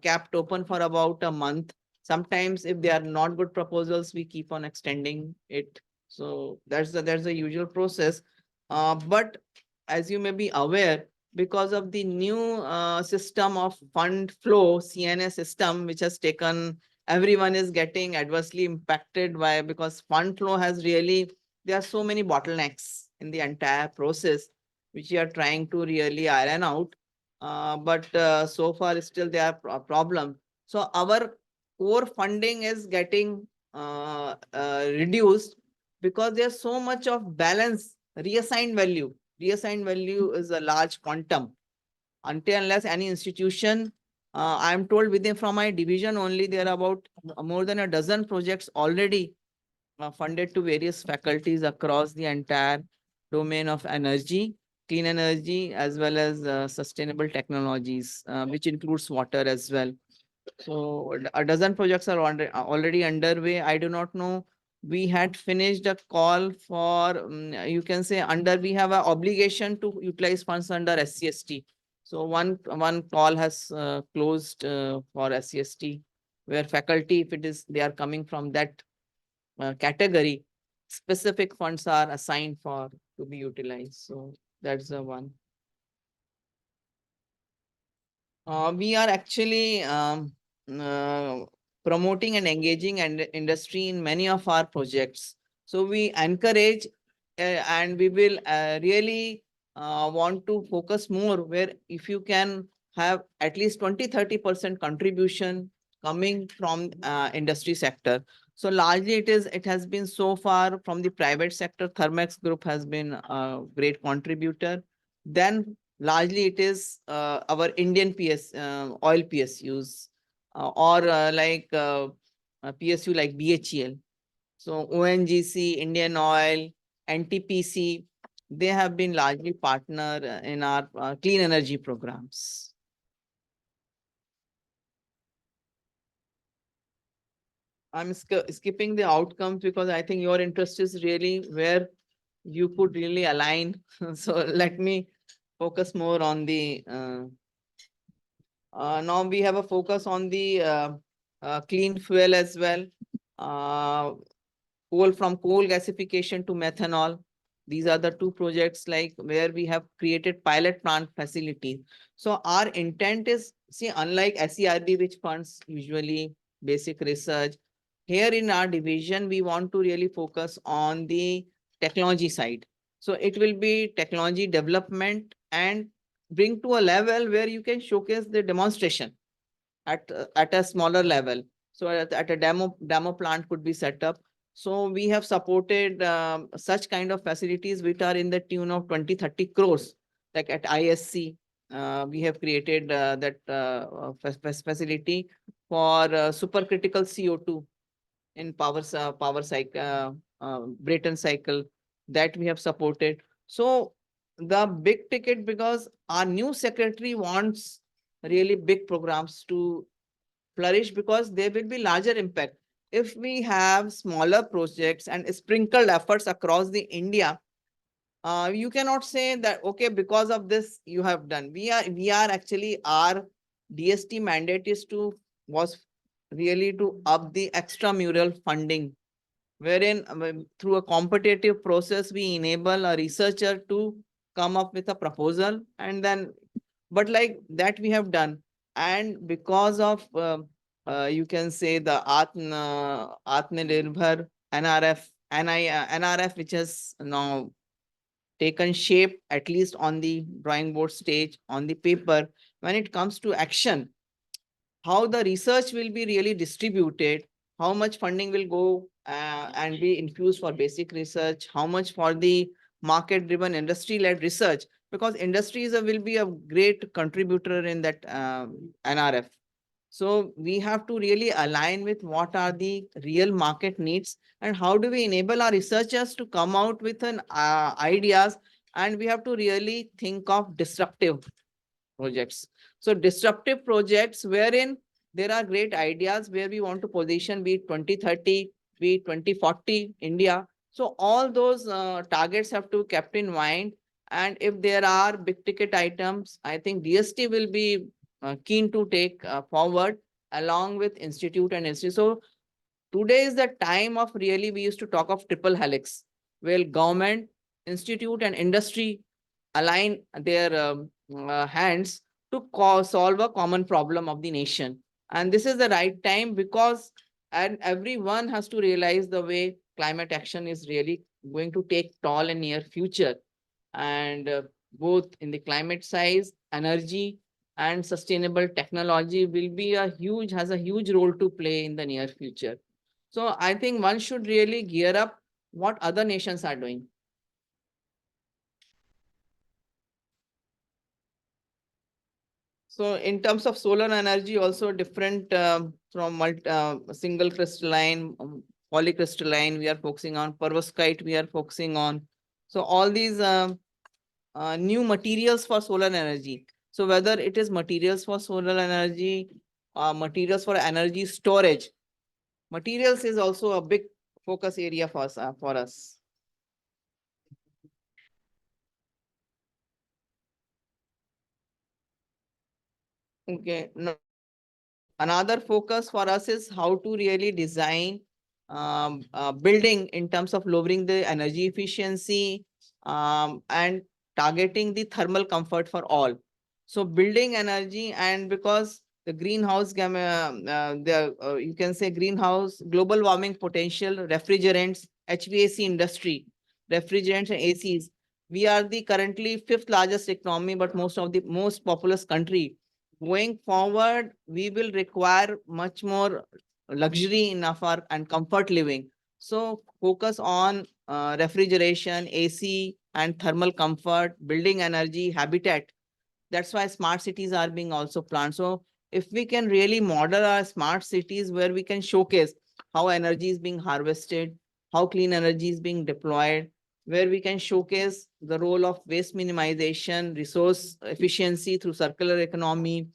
kept open for about a month. Sometimes if they are not good proposals, we keep on extending it. So that's the usual process. But as you may be aware, because of the new system of fund flow, CNA system, which has taken, everyone is getting adversely impacted by, because fund flow has really, there are so many bottlenecks in the entire process, which we are trying to really iron out. But so far still there are problem. So our core funding is getting reduced because there's so much of balance, reassigned value. Reassigned value is a large quantum. Until unless any institution, I am told within from my division only, there are about more than a dozen projects already funded to various faculties across the entire domain of energy, clean energy, as well as sustainable technologies, which includes water as well. So a dozen projects are already underway. I do not know. We had finished a call for, you can say we have an obligation to utilize funds under SCST. So one call has closed for SCST, where faculty, if it is, they are coming from that category, specific funds are assigned for to be utilized. So that's the one. We are actually promoting and engaging and industry in many of our projects. So we encourage and we will really want to focus more where if you can have at least 20-30% contribution coming from industry sector. So largely it has been so far from the private sector. Thermex Group has been a great contributor. Then largely it is our Indian oil PSUs or PSU like BHEL. So ONGC, Indian Oil, NTPC, they have been largely partner in our clean energy programs. I'm skipping the outcomes because I think your interest is really where you could really align. So let me focus more on the now we have a focus on the clean fuel as well. Coal, from coal gasification to methanol. These are the two projects like where we have created pilot plant facilities. So our intent is, see, unlike SERB, which funds usually basic research, here in our division, we want to really focus on the technology side. So it will be technology development and bring to a level where you can showcase the demonstration at a smaller level. So at a demo plant could be set up. So we have supported such kind of facilities which are in the tune of 20-30 crores. Like at ISC, we have created that facility for supercritical CO2 in power cycle, Brayton cycle, that we have supported. So the big ticket, because our new secretary wants really big programs to flourish because there will be larger impact. If we have smaller projects and sprinkled efforts across the India, you cannot say that, okay, because of this you have done. We are actually, our DST mandate was really to up the extramural funding, wherein through a competitive process, we enable a researcher to come up with a proposal and then, but like that we have done. And because of, you can say the Atmanirbhar NRF, which has now taken shape, at least on the drawing board stage, on the paper, when it comes to action, how the research will be really distributed, how much funding will go and be infused for basic research, how much for the market-driven industry-led research, because industries will be a great contributor in that NRF. So we have to really align with what are the real market needs and how do we enable our researchers to come out with an ideas, and we have to really think of disruptive projects. So disruptive projects wherein there are great ideas where we want to position, be it 2030, be it 2040 India. So all those targets have to be kept in mind. And if there are big ticket items, I think DST will be keen to take forward. along with institute and institute. So today is the time of really, we used to talk of triple helix, where government, institute and industry align their hands to solve a common problem of the nation. And this is the right time because and everyone has to realize the way climate action is really going to take toll in near future. And both in the climate size, energy and sustainable technology will be has a huge role to play in the near future. So I think one should really gear up what other nations are doing. So in terms of solar energy, also different from single crystalline, polycrystalline, we are focusing on perovskite, we are focusing on. So all these new materials for solar energy. So whether it is materials for solar energy, materials for energy storage, materials is also a big focus area for us. Okay. Another focus for us is how to really design building in terms of lowering the energy efficiency and targeting the thermal comfort for all. So building energy, and because the greenhouse you can say greenhouse global warming potential, refrigerants, HVAC industry, refrigerants and ACs. We are the currently 5th largest economy, but most populous country. Going forward, we will require much more luxury in our and comfort living. So focus on refrigeration, AC and thermal comfort, building energy, habitat. That's why smart cities are being also planned. So if we can really model our smart cities where we can showcase how energy is being harvested, how clean energy is being deployed, where we can showcase the role of waste minimization, resource efficiency through circular economy,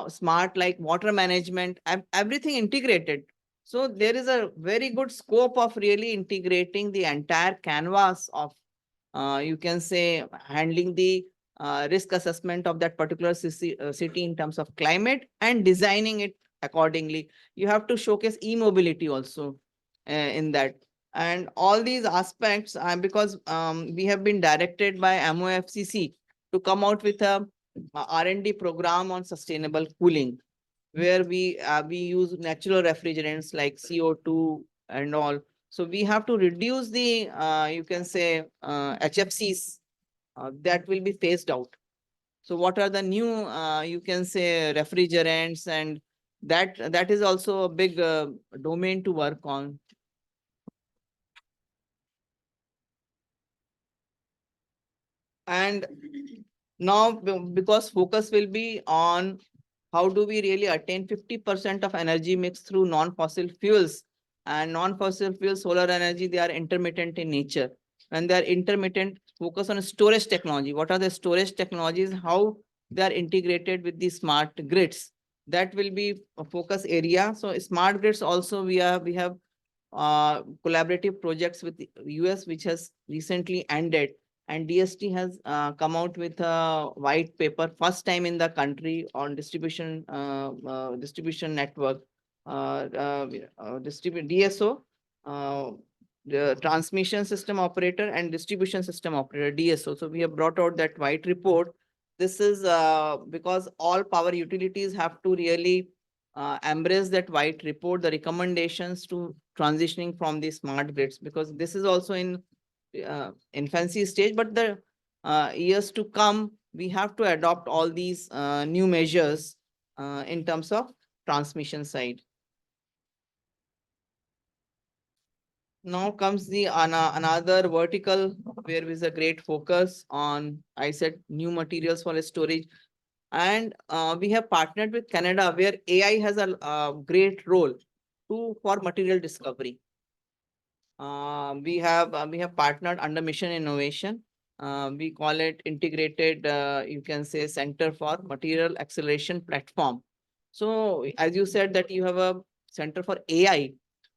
smart like water management, everything integrated. So there is a very good scope of really integrating the entire canvas of, you can say, handling the risk assessment of that particular city in terms of climate and designing it accordingly. You have to showcase e-mobility also in that. And all these aspects, because we have been directed by MOFCC to come out with a R&D program on sustainable cooling, where we use natural refrigerants like CO2 and all. So we have to reduce the, you can say, HFCs that will be phased out. So what are the new, you can say, refrigerants, and that is also a big domain to work on. And now, because focus will be on how do we really attain 50% of energy mix through non-fossil fuels. And non-fossil fuels, solar energy, they are intermittent in nature. When they are intermittent, focus on storage technology. What are the storage technologies? How they are integrated with the smart grids? That will be a focus area. So smart grids also, we have collaborative projects with the US, which has recently ended. And DST has come out with a white paper, first time in the country, on distribution network, DSO, the transmission system operator and distribution system operator, DSO. So we have brought out that white report. This is because all power utilities have to really embrace that white report, the recommendations to transitioning from the smart grids, because this is also in infancy stage, but the years to come, we have to adopt all these new measures in terms of transmission side. Now comes the another vertical where is a great focus on, I said, new materials for storage. And we have partnered with Canada, where AI has a great role for material discovery. We have partnered under Mission Innovation. We call it integrated, you can say, Center for Material Acceleration Platform. So as you said that you have a center for AI.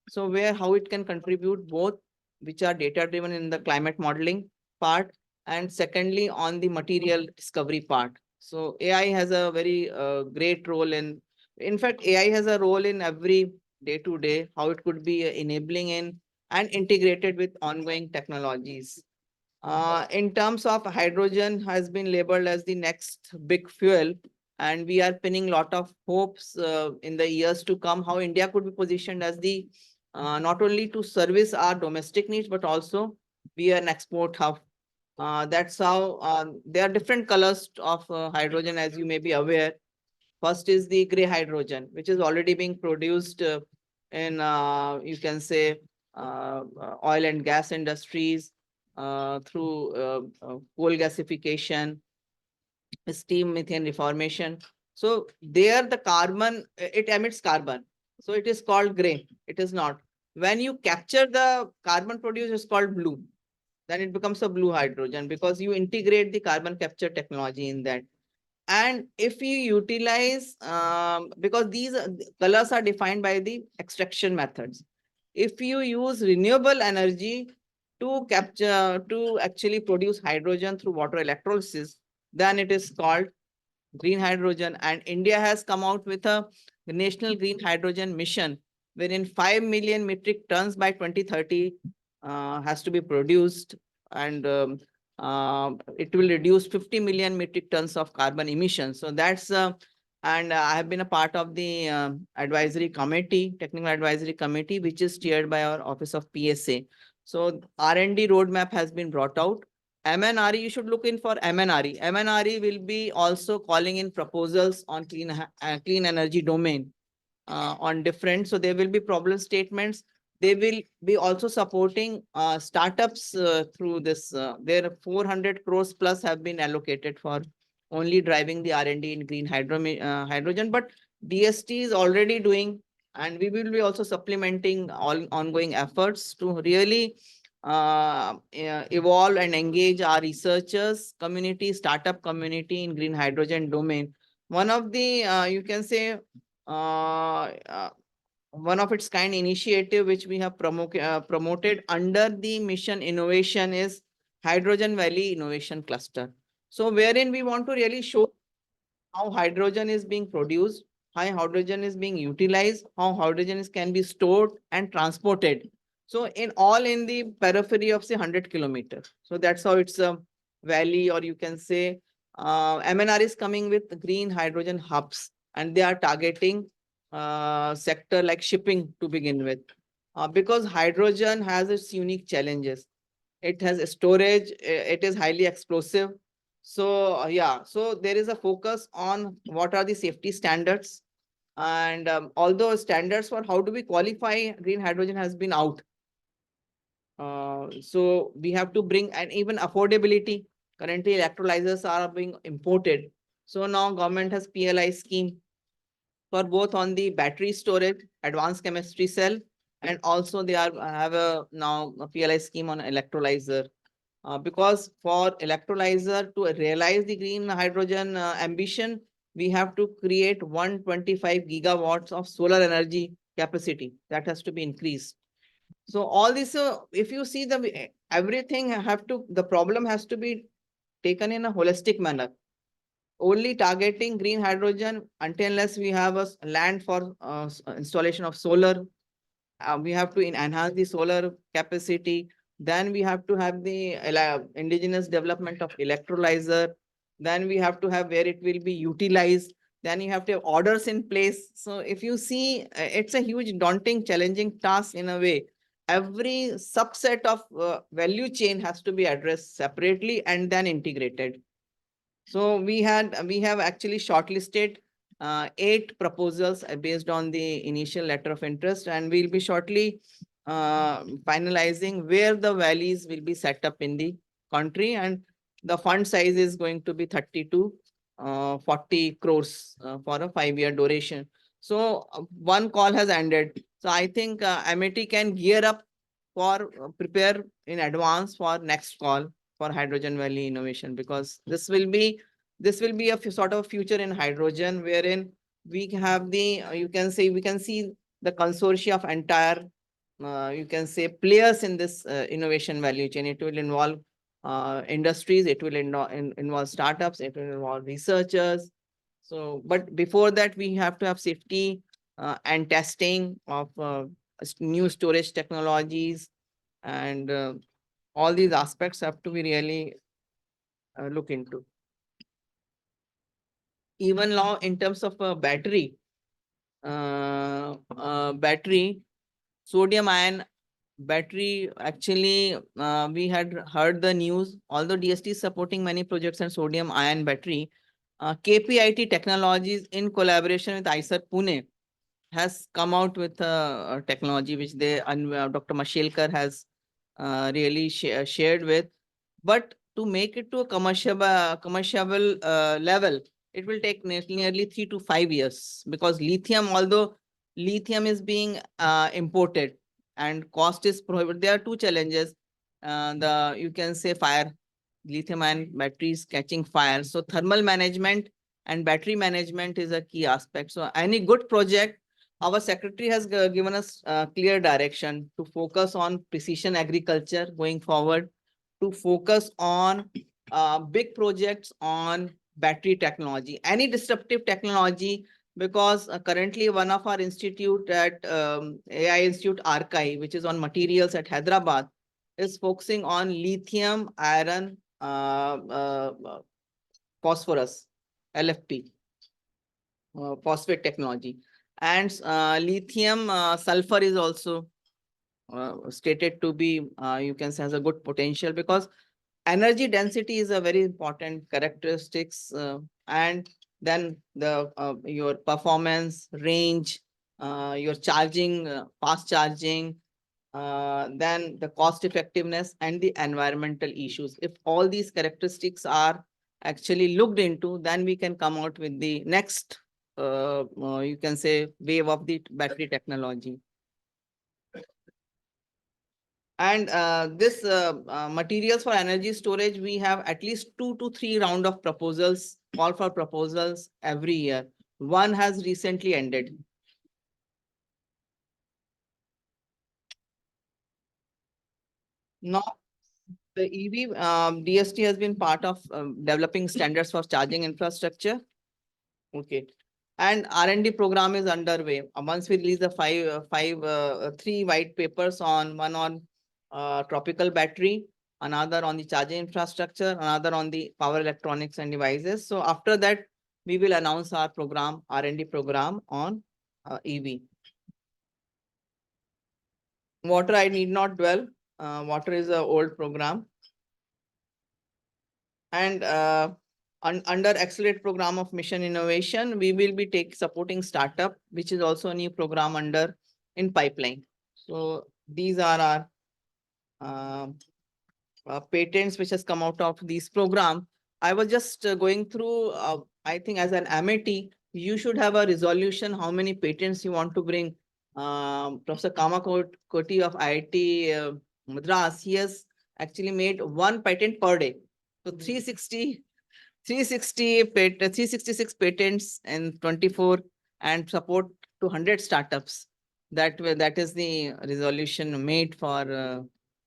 So where how it can contribute both, which are data driven in the climate modeling part, and secondly on the material discovery part. So AI has a very great role in In fact, AI has a role in every day to day, how it could be enabling in and integrated with ongoing technologies. In terms of hydrogen has been labeled as the next big fuel, and we are pinning lot of hopes in the years to come, how India could be positioned as the not only to service our domestic needs, but also be an export hub. That's how there are different colors of hydrogen, as you may be aware. First is the gray hydrogen, which is already being produced in, you can say, oil and gas industries through coal gasification, steam methane reformation. So there the carbon, it emits carbon. So it is called gray. It is not. When you capture the carbon produced, it's called blue. Then it becomes a blue hydrogen because you integrate the carbon capture technology in that. And if you utilize, because these colors are defined by the extraction methods. If you use renewable energy to capture, to actually produce hydrogen through water electrolysis, then it is called green hydrogen. And India has come out with a national green hydrogen mission, wherein 5 million metric tons by 2030 has to be produced. And it will reduce 50 million metric tons of carbon emissions. So that's, and I have been a part of the advisory committee, technical advisory committee, which is chaired by our Office of PSA. So R&D roadmap has been brought out. MNRE, you should look in for MNRE. MNRE will be also calling in proposals on clean energy domain on different. So there will be problem statements. They will be also supporting startups through this. There are 400 crores plus have been allocated for only driving the R&D in green hydrogen. But DST is already doing, and we will be also supplementing all ongoing efforts to really evolve and engage our researchers community, startup community in green hydrogen domain. One of the, you can say, one of its kind initiative which we have promoted under the mission innovation is Hydrogen Valley Innovation Cluster. So wherein we want to really show how hydrogen is being produced, how hydrogen is being utilized, how hydrogen can be stored and transported. So in all in the periphery of say 100 kilometers. So that's how it's a valley, or you can say MNR is coming with green hydrogen hubs, and they are targeting sector like shipping to begin with. Because hydrogen has its unique challenges. It has a storage, it is highly explosive. So yeah, so there is a focus on what are the safety standards. And although standards for how do we qualify green hydrogen has been out. So we have to bring, and even affordability. Currently electrolyzers are being imported. So now government has PLI scheme for both on the battery storage, advanced chemistry cell, and also they are have a now a PLI scheme on electrolyzer. Because for electrolyzer to realize the green hydrogen ambition, we have to create 125 gigawatts of solar energy capacity that has to be increased. So all this, if you see the everything have to, the problem has to be taken in a holistic manner. Only targeting green hydrogen until unless we have a land for installation of solar, we have to enhance the solar capacity. Then we have to have the indigenous development of electrolyzer. Then we have to have where it will be utilized. Then you have to have orders in place. So if you see, it's a huge, daunting, challenging task in a way. Every subset of value chain has to be addressed separately and then integrated. So we have actually shortlisted 8 proposals based on the initial letter of interest, and we'll be shortly finalizing where the valleys will be set up in the country, and the fund size is going to be 30 to 40 crores for a 5-year duration. So one call has ended. So I think MAT can gear up for prepare in advance for next call for Hydrogen Valley innovation, because this will be a sort of future in hydrogen, wherein we have the, you can say, we can see the consortia of entire, you can say, players in this innovation value chain. It will involve industries, it will involve startups, it will involve researchers, So, but before that, we have to have safety and testing of new storage technologies, and all these aspects have to be really look into. Even now, in terms of battery, sodium ion battery, actually, we had heard the news, although DST is supporting many projects in sodium ion battery, KPIT Technologies in collaboration with IISER Pune has come out with a technology which Dr. Mashelkar has really shared with. But to make it to a commercial level, it will take nearly 3 to 5 years, because lithium, although lithium is being imported and cost is prohibitive, there are two challenges. You can say fire, lithium ion batteries catching fire. So thermal management and battery management is a key aspect. So any good project, our secretary has given us clear direction to focus on precision agriculture going forward, to focus on big projects on battery technology, any disruptive technology, because currently one of our institute at AI Institute Archive, which is on materials at Hyderabad, is focusing on lithium iron phosphorus, LFP, phosphate technology. And lithium sulfur is also stated to be, you can say, has a good potential, because energy density is a very important characteristics, and then your performance, range, your charging, fast charging, then the cost effectiveness and the environmental issues. If all these characteristics are actually looked into, then we can come out with the next, you can say, wave of the battery technology. And this materials for energy storage, we have at least 2 to 3 round of proposals, call for proposals every year. One has recently ended. Now, the EV DST has been part of developing standards for charging infrastructure. Okay. And R&D program is underway. Once we release the three white papers on, one on tropical battery, another on the charging infrastructure, another on the power electronics and devices. So after that, we will announce our program, R&D program on EV. Water, I need not dwell. Water is an old program. And under Accelerate program of Mission Innovation, we will be supporting startup, which is also a new program in pipeline. So these are our patents which has come out of this program. I was just going through, I think as an MAT, you should have a resolution how many patents you want to bring. Professor Kamakoti of IIT Madras, he has actually made 1 patent per day. So 366 patents in 24, and support to 100 startups. That is the resolution made for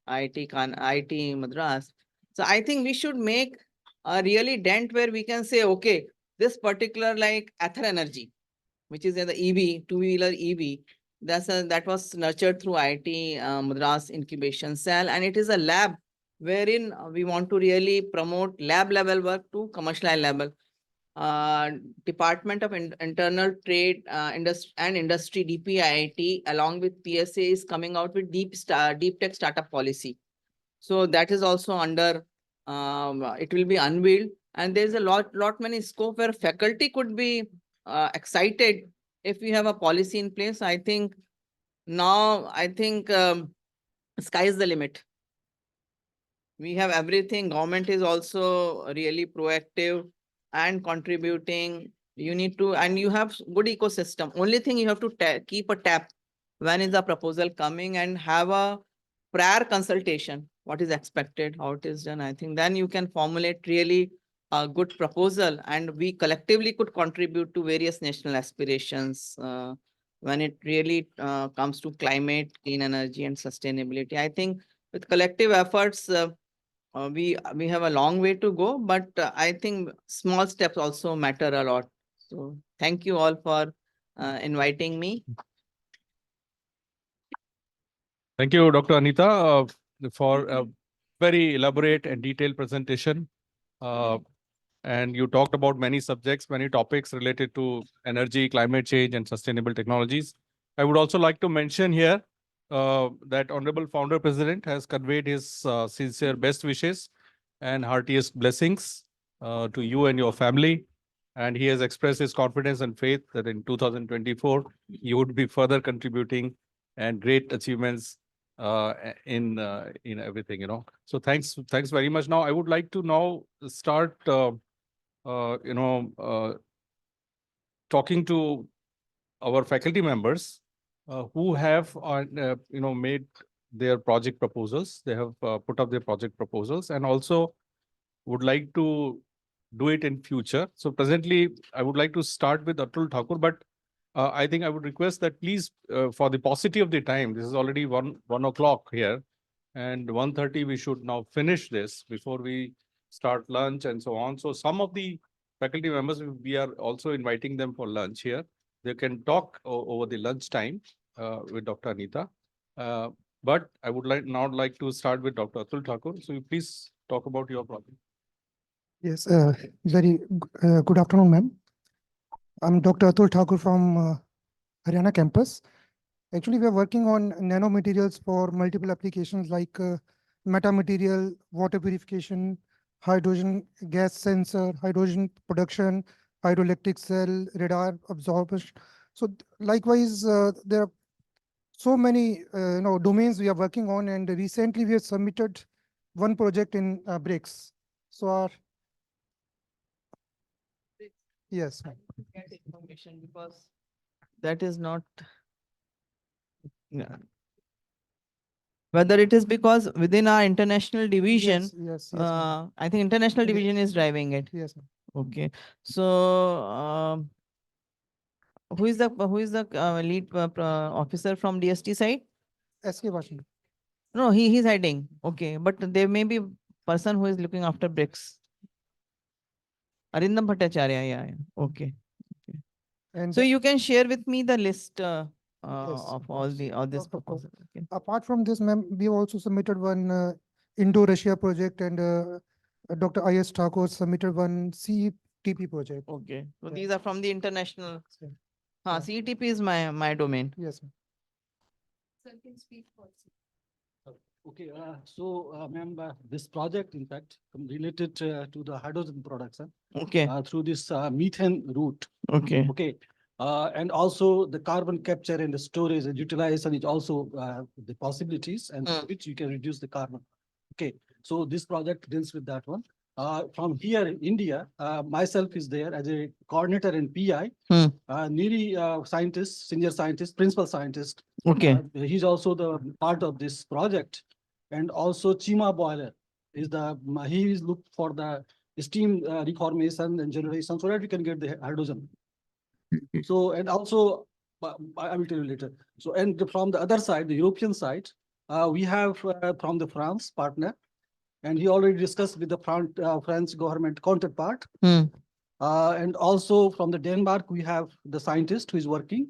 IIT Madras. So I think we should make a really dent where we can say, okay, this particular like Ather Energy, which is in the EV, two-wheeler EV, that was nurtured through IIT Madras Incubation Cell, and it is a lab wherein we want to really promote lab level work to commercial level. Department of Internal Trade and Industry, DPIIT, along with PSA, is coming out with deep tech startup policy. So that is also under, it will be unveiled, and there's a lot many scope where faculty could be excited if we have a policy in place. I think now, sky is the limit. We have everything. Government is also really proactive and contributing. You need to, and you have good ecosystem. Only thing you have to keep a tap when is the proposal coming, and have a prior consultation, what is expected, how it is done. I think then you can formulate really a good proposal, and we collectively could contribute to various national aspirations when it really comes to climate, clean energy and sustainability. I think with collective efforts, we have a long way to go, but I think small steps also matter a lot. So thank you all for inviting me. Thank you, Dr. Anita, for a very elaborate and detailed presentation. And you talked about many subjects, many topics related to energy, climate change, and sustainable technologies. I would also like to mention here that Honorable Founder President has conveyed his sincere best wishes and heartiest blessings to you and your family. And he has expressed his confidence and faith that in 2024, you would be further contributing and great achievements in everything, you know. So thanks very much. Now, I would like to now start, talking to our faculty members who have, made their project proposals. They have put up their project proposals and also would like to do it in future. So presently, I would like to start with Atul Thakur, but I think I would request that please, for the paucity of the time, this is already one o'clock here, and 1:30 we should now finish this before we start lunch and so on. So some of the faculty members, we are also inviting them for lunch here. They can talk over the lunch time with Dr. Anita. But I would like to start with Dr. Atul Thakur. So you please talk about your project. Yes, good afternoon, ma'am. I'm Dr. Atul Thakur from Haryana campus. Actually, we are working on nanomaterials for multiple applications like metamaterial, water purification, hydrogen gas sensor, hydrogen production, hydroelectric cell, radar absorption. So likewise, there are so many domains we are working on, and recently we have submitted one project in BRICS. So our yes, ma'am. Get information because that is not. Yeah. Whether it is because within our international division, yes, ma'am. I think international Yes. division is driving it. Yes, ma'am. Okay, so who is the lead officer from DST side? SK Washington. No, he's heading. Okay, but there may be person who is looking after BRICS. Arindam Bhattacharya, yeah. Okay. And So you can share with me the list Yes, of all this of course. proposal. Okay. apart from this, ma'am, we have also submitted one Indo-Russia project, and Dr. I.S. Thakur submitted one CETP project. Okay. So Yeah. these are from the international. Yeah. Ha, CETP is my domain. Yes, ma'am. Sir can speak also. Okay, ma'am, this project, in fact, related to the hydrogen production Okay. through this methane route. Okay. Okay, and also the carbon capture and the storage and utilization is also the possibilities and Mm. which you can reduce the carbon. Okay, so this project deals with that one. From here in India, myself is there as a coordinator and PI. Niri scientist, senior scientist, principal scientist. Okay. He's also the part of this project. And also Chima boiler is he is looked for the steam reformation and generation so that we can get the hydrogen. So, and also, I will tell you later. So, and from the other side, the European side, we have from the France partner, and he already discussed with the French government counterpart. And also from the Denmark, we have the scientist who is working.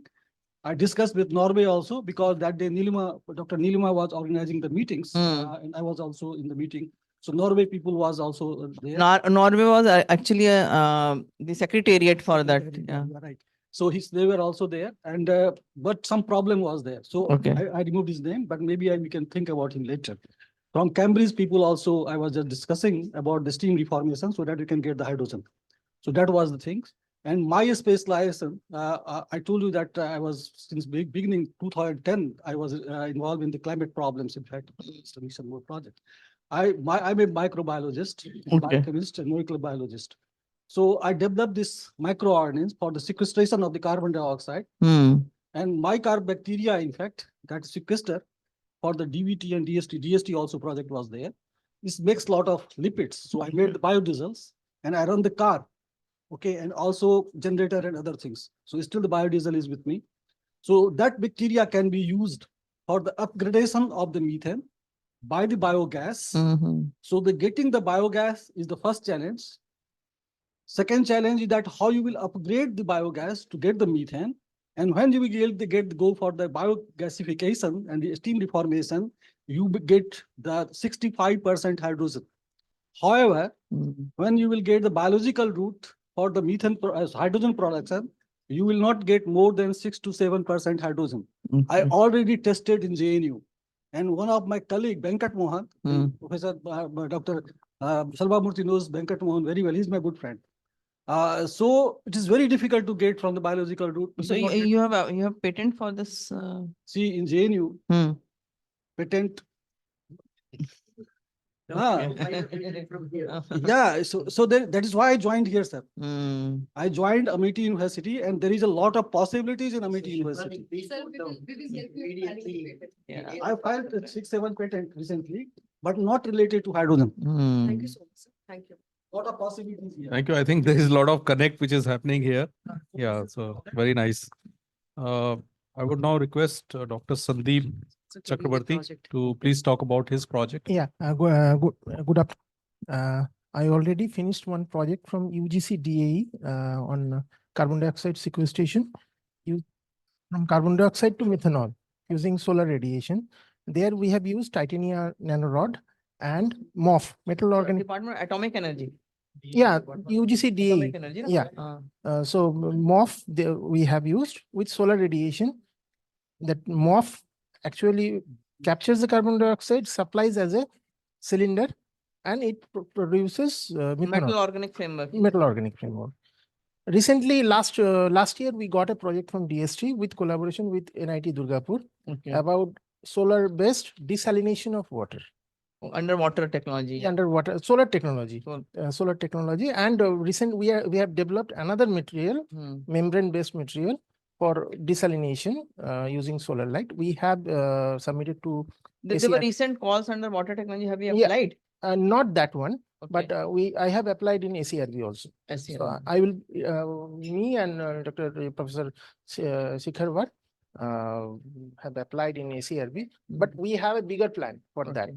I discussed with Norway also because that day Dr. Nilima was organizing the meetings, and I was also in the meeting. So Norway people was also there. Norway was actually the secretariat for that. Yeah. Right. So they were also there, and but some problem was there. So Okay. I removed his name, but maybe we can think about him later. From Cambridge people also, I was just discussing about the steam reformation so that we can get the hydrogen. So that was the things. And my specialization, I told you that I was since beginning 2010, I was involved in the climate problems. In fact, Mission More project. I'm a microbiologist, biochemist, and molecular biologist. So I developed this microorganism for the sequestration of the carbon dioxide. And my carb bacteria, in fact, that sequester for the DVT and DST. DST also project was there. This makes a lot of lipids. So I made the biodiesels and I run the car. Okay, and also generator and other things. So still the biodiesel is with me. So that bacteria can be used for the upgradation of the methane by the biogas. So the getting the biogas is the first challenge. Second challenge is that how you will upgrade the biogas to get the methane. And when you will go for the biogasification and the steam reformation, you will get the 65% hydrogen. However, when you will get the biological route for the hydrogen production, you will not get more than 6 to 7% hydrogen. I already tested in JNU. And one of my colleague, Venkat Mohan, Professor Dr. Salvamurthy knows Venkat Mohan very well. He's my good friend. So it is very difficult to get from the biological route. So you have patent for this? See, in JNU, patent. Yeah, so that is why I joined here, sir. I joined Amity University, and there is a lot of possibilities in Amity University. Sir, we will help you planning the patent. Yeah. I filed 6-7 patent recently, but not related to hydrogen. Thank you so much, sir. Thank you. Lot of possibilities here. Thank you. I think there is a lot of connect which is happening here. Yeah, so very nice. I would now request Dr. Sandeep Chakrabarti to please talk about his project. Yeah, good afternoon. I already finished one project from UGC DAE on carbon dioxide sequestration from carbon dioxide to methanol using solar radiation. There we have used titanium nanorod and MOF, metal organic. Department of Atomic Energy. Yeah, UGC DAE. Atomic Energy. No? Yeah. So MOF we have used with solar radiation. That MOF actually captures the carbon dioxide, supplies as a cylinder, and it produces methanol. Metal organic framework. Metal organic framework. Recently, last year, we got a project from DST with collaboration with NIT Durgapur about solar-based desalination of water. Underwater technology. Underwater solar technology. So- Solar technology, and we have developed another material, membrane-based material for desalination using solar light. We have submitted to There were ACR. recent calls under water technology. Have you Yeah. applied? Not that one, Okay. but I have applied in ACRB also. SCR. So I will, me and Dr. Professor Shikharwar have applied in ACRB, but we have a bigger plan for that,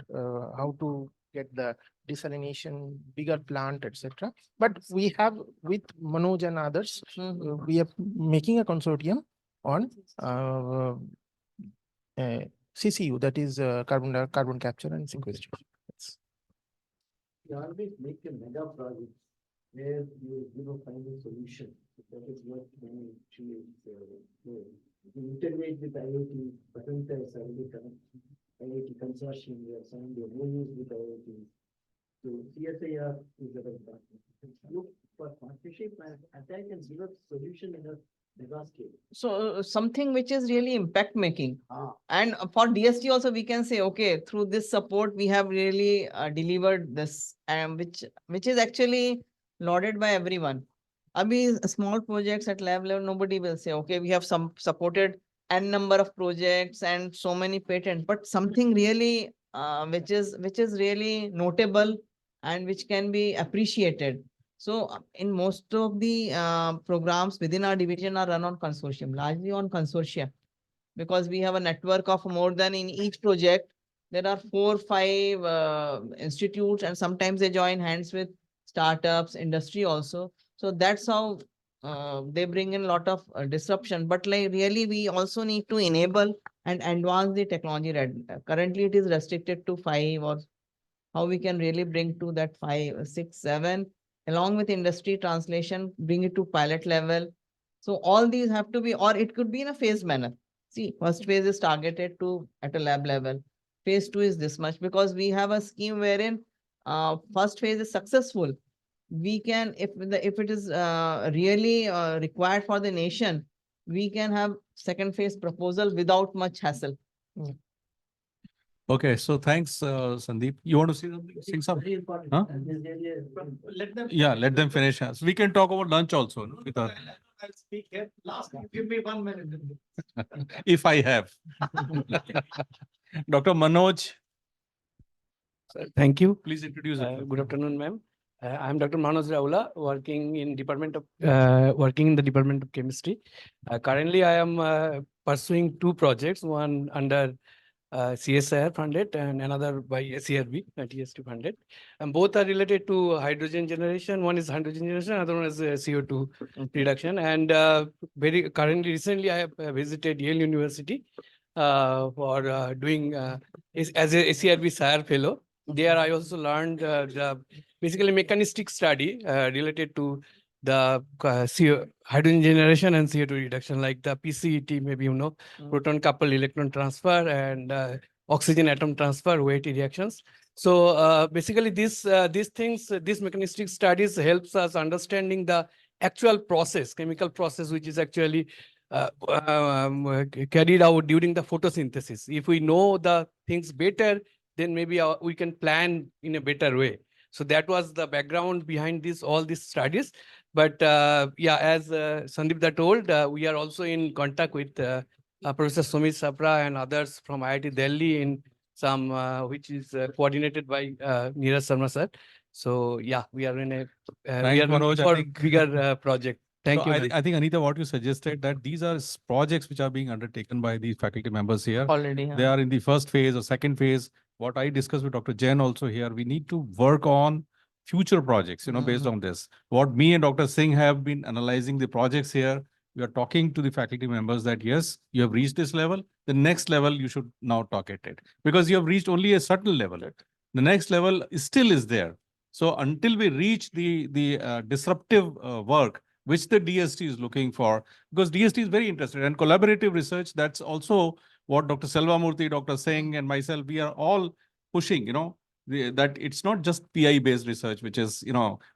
how to get the desalination, bigger plant, etc. But we have with Manoj and others, we are making a consortium on CCU, that is carbon capture and sequestration. That's- You always make a mega project where you find a solution. That is what many actually do. You integrate with IoT, Patenta is already IoT consortium, we have signed the MOUs with IoT. So CSIR is a very partner. Look for partnership and attack and give a solution in a mega scale. So something which is really impact making. And for DST also, we can say, okay, through this support, we have really delivered this, which is actually lauded by everyone. Small projects at lab level, nobody will say, okay, we have supported n number of projects and so many patents, but something really which is really notable and which can be appreciated. So in most of the programs within our division are run on consortium, largely on consortia, because we have a network of more than in each project. There are 4, 5 institutes, and sometimes they join hands with startups, industry also. So that's how they bring in a lot of disruption. But like really, we also need to enable and advance the technology. Currently, it is restricted to 5, or how we can really bring to that 5, 6, 7, along with industry translation, bring it to pilot level. So all these have to be, or it could be in a phased manner. See, first phase is targeted to at a lab level. Phase 2 is this much, because we have a scheme wherein first phase is successful. We can, if it is really required for the nation, we can have second phase proposal without much hassle. Okay, so thanks, Sandeep. You want to say something? Sing some? Very important. Huh? And this area, let them. Yeah, let them finish. So we can talk about lunch also. No, with our- I'll speak here. Last, give me 1 minute. if I have. Dr. Manoj, Thank you. please introduce yourself. Good afternoon, ma'am. I am Dr. Manoj Raula, working in the Department of Chemistry. Currently, I am pursuing 2 projects, one under CSIR funded and another by SERB, TS2 funded. And both are related to hydrogen generation. One is hydrogen generation, another one is CO2 reduction. And very currently, recently, I have visited Yale University for doing as a SERB SIRE fellow. There, I also learned the basically mechanistic study related to the hydrogen generation and CO2 reduction, like the PCET, maybe you know, proton coupled electron transfer and oxygen atom transfer weight reactions. So basically these things, these mechanistic studies helps us understanding the actual process, chemical process, which is actually carried out during the photosynthesis. If we know the things better, then maybe we can plan in a better way. So that was the background behind all these studies. But yeah, as Sandeep told, we are also in contact with Professor Sumit Sapra and others from IIT Delhi in some which is coordinated by Neeraj Sharma sir. So yeah, we are in a we are looking for bigger project. Thank you. I think Anita, what you suggested that these are projects which are being undertaken by the faculty members here. Already. They are in the first phase or second phase. What I discussed with Dr. Jain also here, we need to work on future projects, based on this. What me and Dr. Singh have been analyzing the projects here, we are talking to the faculty members that yes, you have reached this level. The next level you should now target it because you have reached only a certain level. The next level still is there. So until we reach the disruptive work, which the DST is looking for, because DST is very interested and collaborative research. That's also what Dr. Selvamurthy, Dr. Singh and myself, we are all pushing, that it's not just PI based research, which is,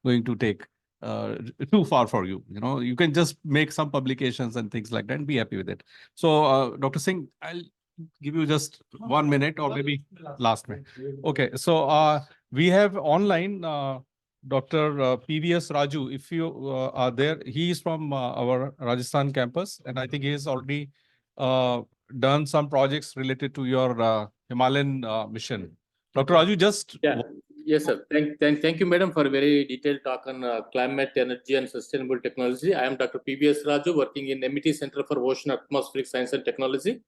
going to take too far for you. You can just make some publications and things like that and be happy with it. So Dr. Singh, I'll give you just 1 minute or maybe last minute. Okay. So we have online Dr. PVS Raju, if you are there, he is from our Rajasthan campus, and I think he has already done some projects related to your Himalayan mission. Dr. Raju, just yes, sir. Thank you, madam, for a very detailed talk on climate, energy, and sustainable technology. I am Dr. PVS Raju, working in MIT Center for Ocean Atmospheric Science and Technology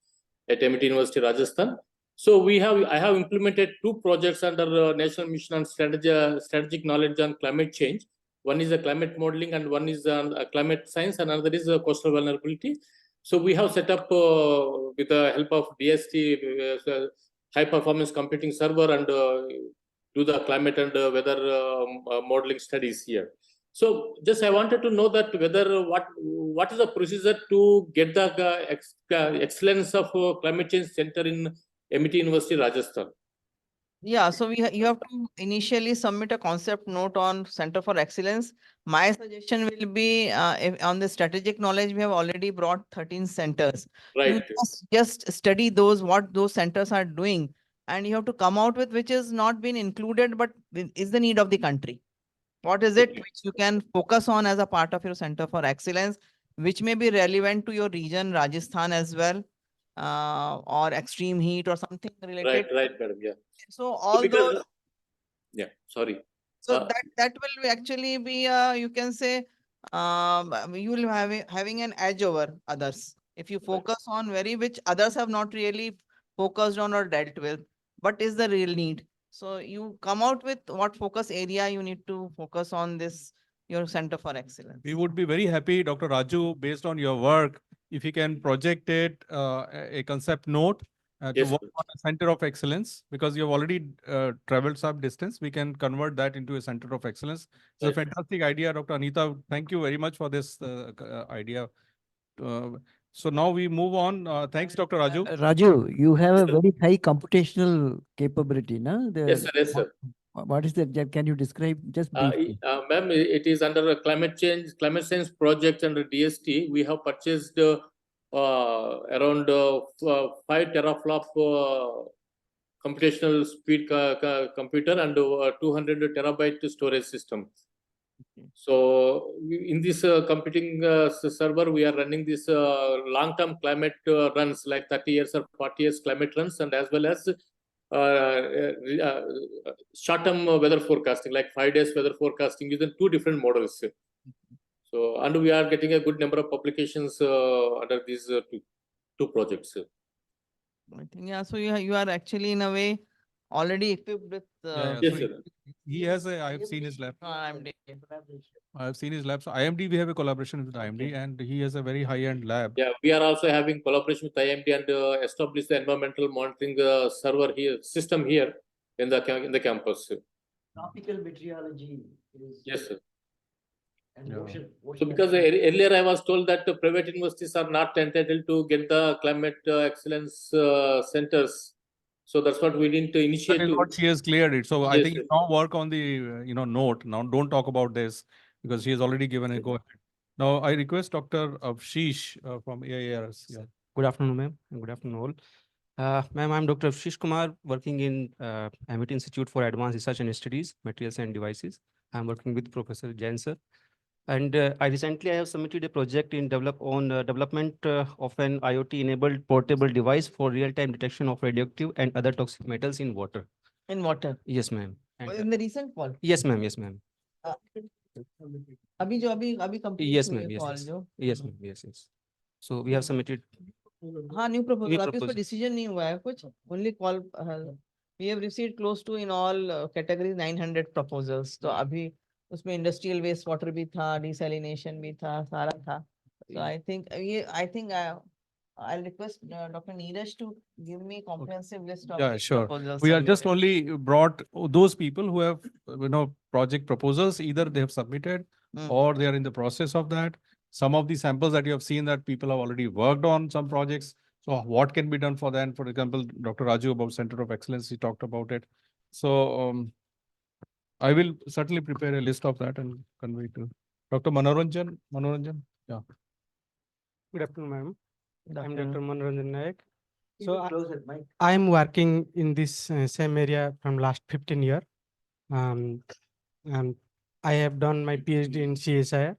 at MIT University, Rajasthan. So I have implemented 2 projects under National Mission on Strategic Knowledge on Climate Change. One is a climate modeling and one is climate science, and another is coastal vulnerability. So we have set up with the help of DST, high performance computing server, and do the climate and weather modeling studies here. So just I wanted to know that whether what is the procedure to get the excellence of climate change center in MIT University, Rajasthan? Yeah, so you have to initially submit a concept note on Center for Excellence. My suggestion will be if on the strategic knowledge, we have already brought 13 centers. Right. You just study what those centers are doing, and you have to come out with which is not been included, but is the need of the country. What is it which you can focus on as a part of your Center for Excellence, which may be relevant to your region, Rajasthan as well, or extreme heat or something related. Right, madam. Yeah. So all those. Yeah. Sorry. So that will actually be you can say you will having an edge over others if you focus on which others have not really focused on or dealt with. What is the real need? So you come out with what focus area you need to focus on your Center for Excellence. We would be very happy, Dr. Raju, based on your work, if you can project it, a concept note to work on a Center of Excellence, because you have already traveled some distance. We can convert that into a Center of Excellence. It's a fantastic idea, Dr. Anita. Thank you very much for this idea. So now we move on. Thanks, Dr. Raju. Raju, you have a very high computational capability, no? Yes, sir. What is that? Can you describe just briefly? Ma'am, it is under a climate science project under DST. We have purchased around 5 teraflop computational speed computer and 200 terabyte storage system. So in this computing server, we are running this long-term climate runs, like 30 years or 40 years climate runs, and as well as short-term weather forecasting, like 5 days weather forecasting using 2 different models. So, and we are getting a good number of publications under these 2 projects. I think, yeah, so you are actually in a way already equipped with. Yes, sir. He has I have seen his lab. IMD. I have seen his lab. So IMD, we have a collaboration with IMD and he has a very high-end lab. Yeah, we are also having collaboration with IMD and establish the environmental monitoring server here, system here in the campus. Tropical meteorology is. Yes, sir. And Yeah. So because earlier I was told that private universities are not entitled to get the climate excellence centers. So that's what we didn't That initiate. is what she has cleared it. So I Yes, think yes. now work on the, note. Now don't talk about this because she has already given a go ahead. Now I request Dr. Avshish from AIRS. Yeah. Good afternoon, ma'am, and good afternoon all. Ma'am, I'm Dr. Avshish Kumar, working in Amity Institute for Advanced Research and Studies, Materials and Devices. I'm working with Professor Jain sir. And I have submitted a project in development of an IoT-enabled portable device for real-time detection of radioactive and other toxic metals in water. In water, Yes, ma'am. And, in the recent call. yes, ma'am. Yes, ma'am. अभी complete Yes, हुई ma'am. है Yes, call yes. जो. Yes, ma'am. Yes, yes. So we have submitted. हाँ, new proposal. New अभी उसका proposal. decision नहीं हुआ है कुछ. Only call. We have received close to in all categories 900 proposals. तो अभी उसमें industrial waste water भी था, desalination भी था, सारा था. So I think I'll request Dr. Neeraj to give me comprehensive list of Yeah, these sure. proposals. We are just only brought those people who have, project proposals, either they have submitted Mm. or they are in the process of that. Some of the samples that you have seen that people have already worked on some projects. So what can be done for that? For example, Dr. Raju about Center of Excellence, he talked about it. So I will certainly prepare a list of that and convey to Dr. Manoranjan. Yeah. Good afternoon, ma'am. I'm Dr. Dr. Manoranjan Nayak. So So I am working in this same area from last 15 years. And I have done my PhD in CSIR,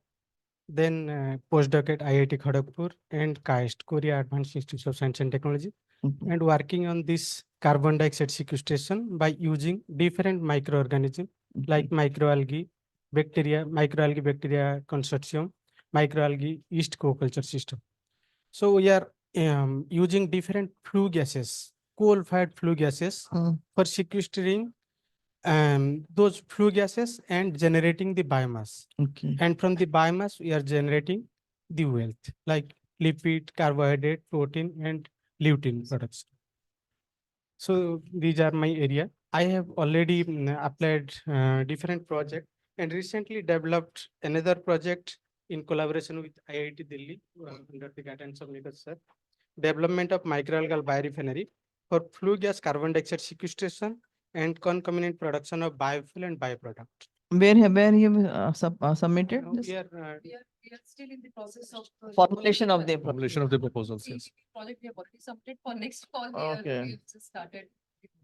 then postdoc at IIT Kharagpur and KAIST, Korea Advanced Institute of Science and Technology, and working on this carbon dioxide sequestration by using different microorganisms like microalgae bacteria consortium, microalgae yeast co-culture system. So we are using different flue gases, coal-fired flue gases for sequestering those flue gases and generating the biomass. Okay. And from the biomass, we are generating the wealth like lipid, carbohydrate, protein, and lutein products. So these are my area. I have already applied different project and recently developed another project in collaboration with IIT Delhi under the guidance of Nikhil sir. Development of microalgal biorefinery for flue gas carbon dioxide sequestration and concomitant production of biofuel and byproduct. Where you submitted Now this? we are We are still in the process of. Formulation of the Formulation of the proposals, yes. Project we have already submitted for next call. Okay. We have just started.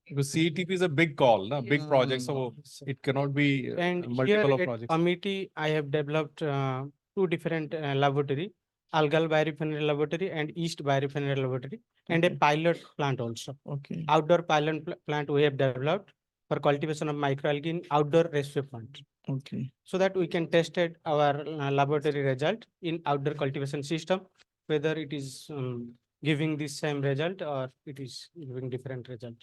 Because CETP is a big call, big project, so it cannot be and multiple here of at projects. Amity, I have developed two different laboratory, algal biorefinery laboratory and yeast biorefinery laboratory, and a Okay. pilot plant also. Okay. Outdoor pilot plant we have developed for cultivation of microalgae in outdoor raceway plant. Okay. So that we can test it our laboratory result in outdoor cultivation system, whether it is giving the same result or it is giving different result.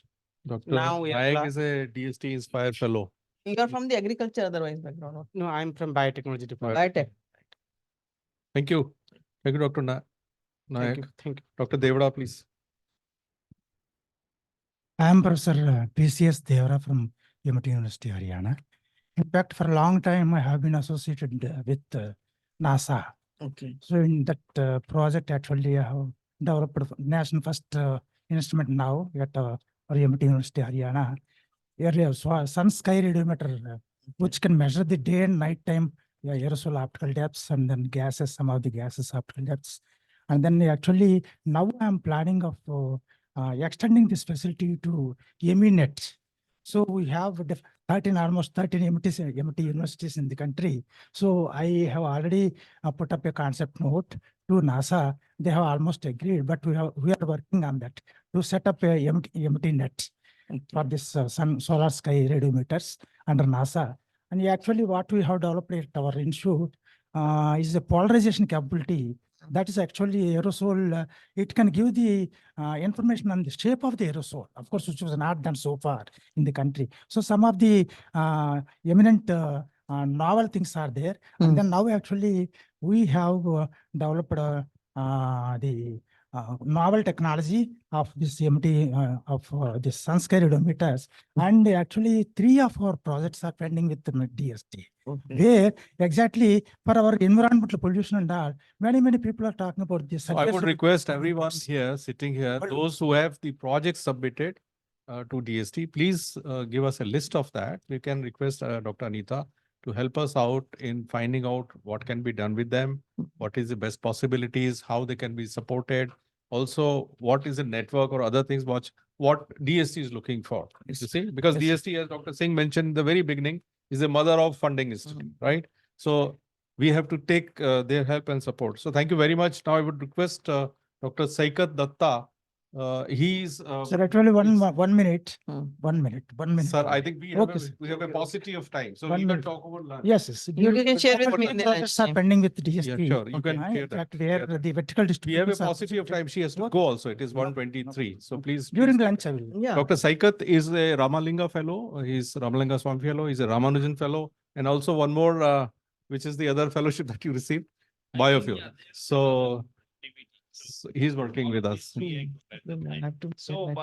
Dr. Now we are Nayak is a DST Inspire Fellow. You are from the agriculture otherwise background. or No, I'm from biotechnology department. Biotech. Thank you. Thank you, Dr. Thank Nayak. you. Thank you. Dr. Devada, please. I am Professor PCS Devara from Amity University, Haryana. In fact, for a long time, I have been associated with NASA. Okay. So in that project, actually, I have developed national first instrument now at Amity University, Haryana. Area sun sky radiometer, which can measure the day and night time aerosol optical depths and then gases, some of the gases optical depths. And then actually now I'm planning of extending this facility to EMINet. So we have almost 13 MT universities in the country. So I have already put up a concept note to NASA. They have almost agreed, but we are working on that to set up a EMTnet for this solar sky radiometers under NASA. And actually what we have developed at our institute is a polarization capability That is actually aerosol. It can give the information on the shape of the aerosol, of course, which was not done so far in the country. So some of the eminent novel things are there. And then now actually we have developed the novel technology of this MT of the sun-scale odometers. And actually 3 of our projects are pending with the DST. Where exactly for our environmental pollution and all, many people are talking about this. So I would request everyone here, sitting here, Well- those who have the projects submitted to DST, please give us a list of that. We can request Dr. Anita to help us out in finding out what can be done with them, what is the best possibilities, how they can be supported. Also, what is the network or other things, what DST is looking for, you see? Because Yes. DST, as Dr. Singh mentioned in the very beginning, is the mother of funding institute, right? So we have to take their help and support. So thank you very much. Now I would request Dr. Saikat Datta. He's Sir, actually please. 1 minute, Hmm. 1 minute, 1 minute. Sir, I think Okay, sir. we have a paucity of time, so 1 we can minute. talk about lunch. Yes, yes. You can share with Couple me of in the projects lunch are time. pending with the Yeah, DSP. sure, you can Right? share that. Exactly, where Share that. the vertical We have a distributions are paucity of time. She has to Okay. go also. It is 1:23. So please. During please lunch, I will. Yeah. Dr. Saikat is a Ramalinga fellow. He's Ramalinga Swami fellow. He's a Ramanujan fellow. And also one more, which is the other fellowship that you received, biofuel. So he's working with us. So,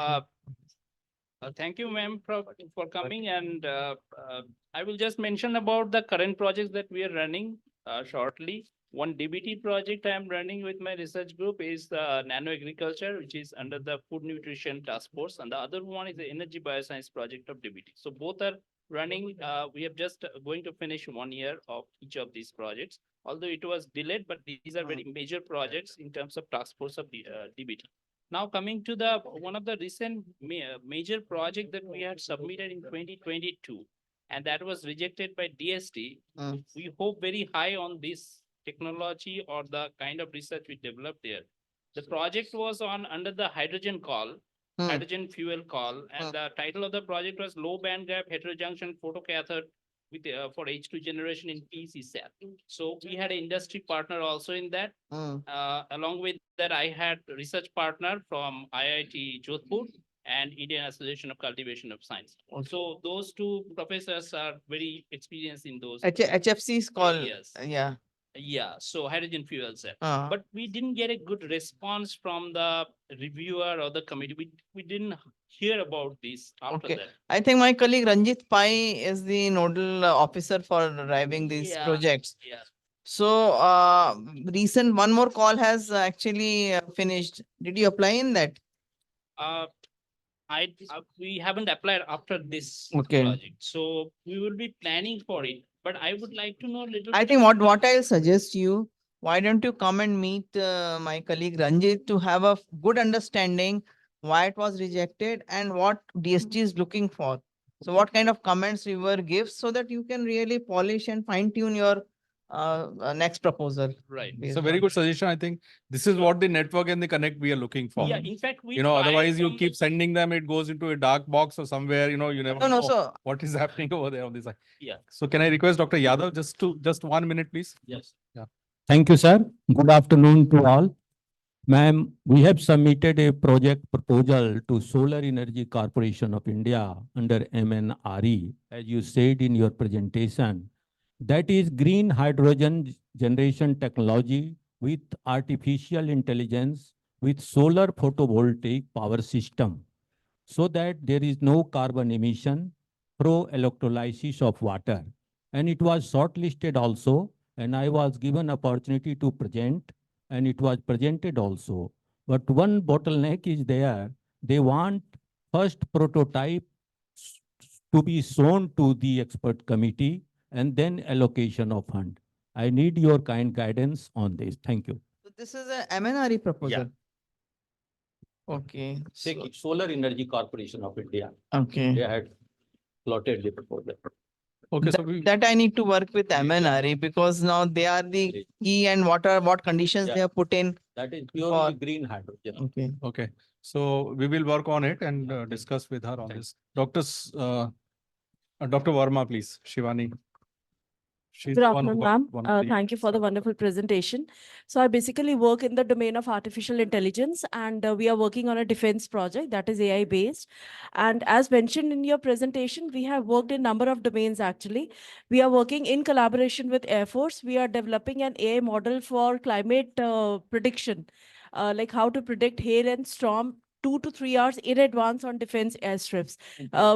thank you, ma'am, for coming, and I will just mention about the current projects that we are running shortly. One DBT project I am running with my research group is nano agriculture, which is under the Food Nutrition Task Force, and the other one is the Energy Bioscience project of DBT. So both are running. We have just going to finish 1 year of each of these projects, although it was delayed, but these are very major projects in terms of task force of the DBT. Now coming to the one of the recent major project that we had submitted in 2022, and that was rejected by DST. We hope very high on this technology or the kind of research we developed there. The project was on under the hydrogen call, hydrogen fuel call, and the title of the project was low band gap heterojunction photocathode with for H2 generation in PEC cell. So we had an industry partner also in that. Along with that, I had research partner from IIT Jodhpur and Indian Association of Cultivation of Science. So those two professors are very experienced in those. HFC is called, areas. yeah. Yeah, so hydrogen fuel cell. Uh, But we didn't get a good response from the reviewer or the committee. We didn't hear about this after Okay. that. I think my colleague Ranjit Pai is the nodal officer for driving these Yeah. projects. Yeah. So, recent one more call has actually finished. Did you apply in that? We haven't applied after this Okay. project, so we will be planning for it. But I would like to know a little. I bit think what I'll suggest you, why don't you come and meet my colleague Ranjit to have a good understanding why it was rejected and what DST is looking for. So what kind of comments reviewer gives so that you can really polish and fine tune your next proposal. Right. It's a very good suggestion. I think this is what the network and the connect we are looking for. Yeah, in fact, we. You know, tried otherwise you from keep the- sending them, it goes into a dark box or somewhere, you know, you never No, no, know so what is happening over there on this side. Yeah. So can I request Dr. Yadav just 1 minute, please? Yes. Thank you, sir. Good afternoon to all. Ma'am, we have submitted a project proposal to Solar Energy Corporation of India under MNRE, as you said in your presentation. That is green hydrogen generation technology with artificial intelligence with solar photovoltaic power system, so that there is no carbon emission through electrolysis of water. And it was shortlisted also, and I was given opportunity to present, and it was presented also. But one bottleneck is there. They want first prototype to be shown to the expert committee and then allocation of fund. I need your kind guidance on this. Thank you. this is a MNRE proposal. Okay. so- Solar Energy Corporation of India. Okay. had plotted the proposal. Okay, so That, we, that I need to work with MNRE because now they are the key and what conditions they Yeah. have put in. That is For- green hydrogen. Okay. okay. So we will work on it and discuss with her on this. Dr. Verma, please, Shivani. She's Good one afternoon, of ma'am. one of the Thank you for the wonderful presentation. So I basically work in the domain of artificial intelligence, and we are working on a defense project that is AI based. And as mentioned in your presentation, we have worked in number of domains actually. We are working in collaboration with Air Force. We are developing an AI model for climate prediction, like how to predict hail and storm 2 to 3 hours in advance on defense airstrips.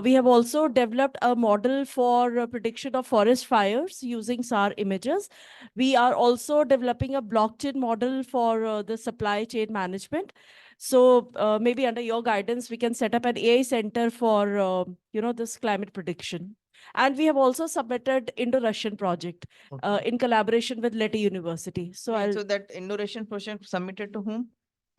We have also developed a model for prediction of forest fires using SAR images. We are also developing a blockchain model for the supply chain management. So maybe under your guidance, we can set up an AI center for this climate prediction. And we have also submitted Indo-Russian project in collaboration with Leti University. So Wait, I'll, so that Indo-Russian project submitted to whom?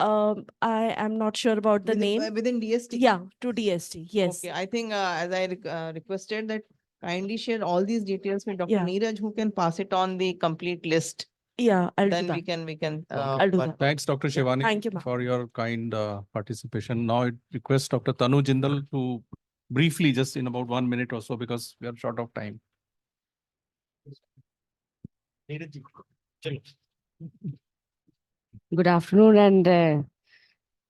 I am not sure about the name. Within DST? Yeah, to DST, yes. Okay, I think as I requested that kindly share all these details with Dr. Yeah. Neeraj, who can pass it on the complete list. Yeah, I'll do Then we that. can. I'll do that. Thanks, Dr. Shivani, Thank you, ma'am. for your kind participation. Now I request Dr. Tanu Jindal to briefly, just in about 1 minute or so, because we are short of time. Good afternoon and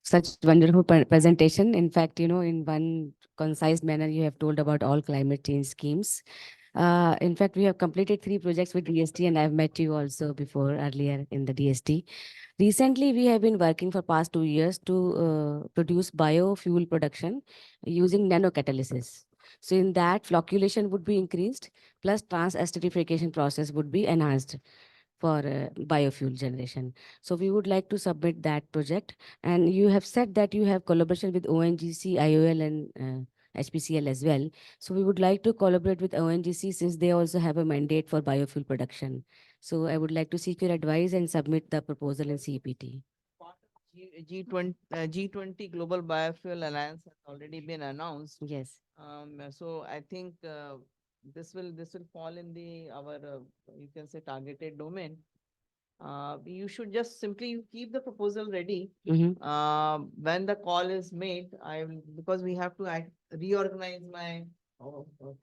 such wonderful presentation. In fact, in one concise manner, you have told about all climate change schemes. In fact, we have completed 3 projects with DST and I've met you also before earlier in the DST. Recently, we have been working for past 2 years to produce biofuel production using nanocatalysis. So in that, flocculation would be increased, plus trans-esterification process would be enhanced for biofuel generation. So we would like to submit that project. And you have said that you have collaboration with ONGC, IOL and HPCL as well. So we would like to collaborate with ONGC since they also have a mandate for biofuel production. So I would like to seek your advice and submit the proposal in CPT. G20 Global Biofuel Alliance has already been announced. Yes. So I think this will fall in our you can say targeted domain. You should just simply keep the proposal ready. When the call is made, because we have to reorganize my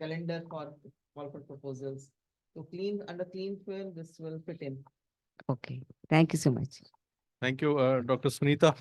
calendar for call for proposals. So under clean fuel, this will fit in. Okay. Thank you so much. Thank you, Dr. Sunita.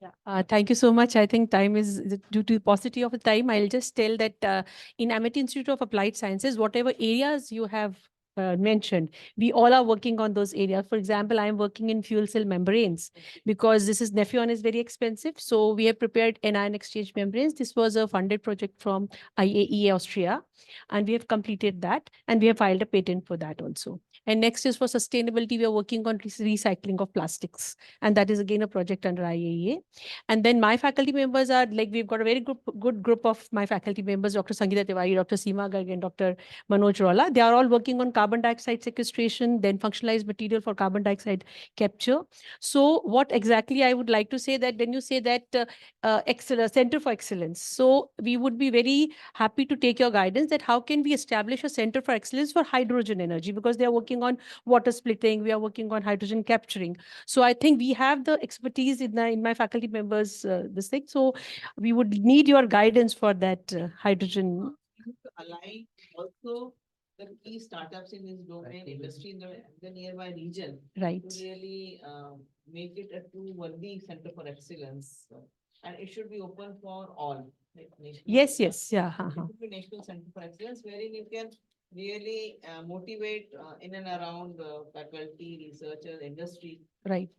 Yeah, thank you so much. I think time is due to paucity of the time. I'll just tell that in Amity Institute of Applied Sciences, whatever areas you have mentioned, we all are working on those areas. For example, I'm working in fuel cell membranes because Nephron is very expensive. So we have prepared anion exchange membranes. This was a funded project from IAEA Austria, and we have completed that, and we have filed a patent for that also. And next is for sustainability. We are working on recycling of plastics, and that is again a project under IAEA. And then my faculty members are we've got a very good group of my faculty members, Dr. Sangeeta Tiwari, Dr. Seema Garg, and Dr. Manoj Rolla. They are all working on carbon dioxide sequestration, then functionalized material for carbon dioxide capture. So what exactly I would like to say that when you say that Center for Excellence, so we would be very happy to take your guidance that how can we establish a Center for Excellence for hydrogen energy, because they are working on water splitting, we are working on hydrogen capturing. So I think we have the expertise in my faculty members, this thing. So we would need your guidance for that hydrogen. Align also the key startups in this domain, industry in the nearby region. Right. To really make it a true worthy center for excellence. And it should be open for all. Yes, yeah. It should be National Center for Excellence, wherein you can really motivate in and around faculty, researchers, industry. Right.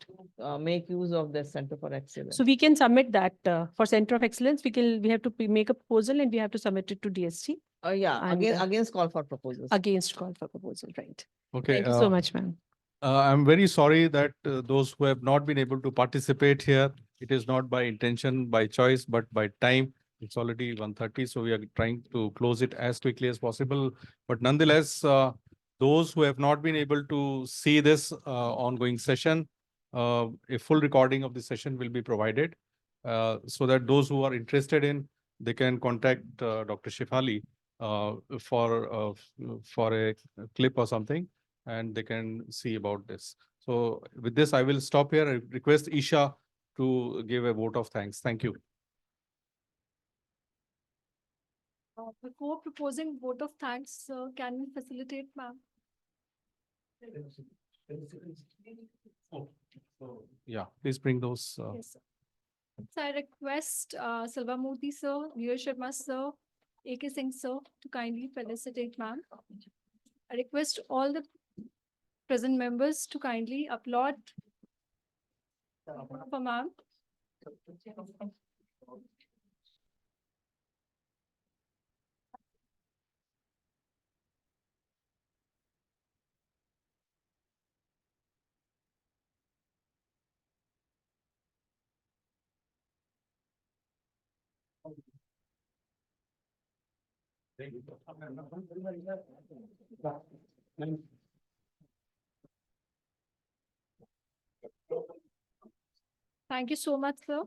Make use of the Center for Excellence. So we can submit that for Center of Excellence. We have to make a proposal and we have to submit it to DST. Yeah, And, against call for proposals. Against call for proposal, right. Okay. Thank you so much, ma'am. I'm very sorry that those who have not been able to participate here, it is not by intention, by choice, but by time. It's already 1:30, so we are trying to close it as quickly as possible. But nonetheless, those who have not been able to see this ongoing session, a full recording of the session will be provided so that those who are interested in, they can contact Dr. Shefali for a clip or something, and they can see about this. So with this, I will stop here. I request Isha to give a vote of thanks. Thank you. Before proposing vote of thanks, can we facilitate, ma'am? Yeah, please bring those. Yes, sir. So I request Selvamurthy sir, Neeraj Sharma sir, AK Singh sir to kindly felicitate ma'am. I request all the present members to kindly applaud for ma'am. Thank you so much, sir.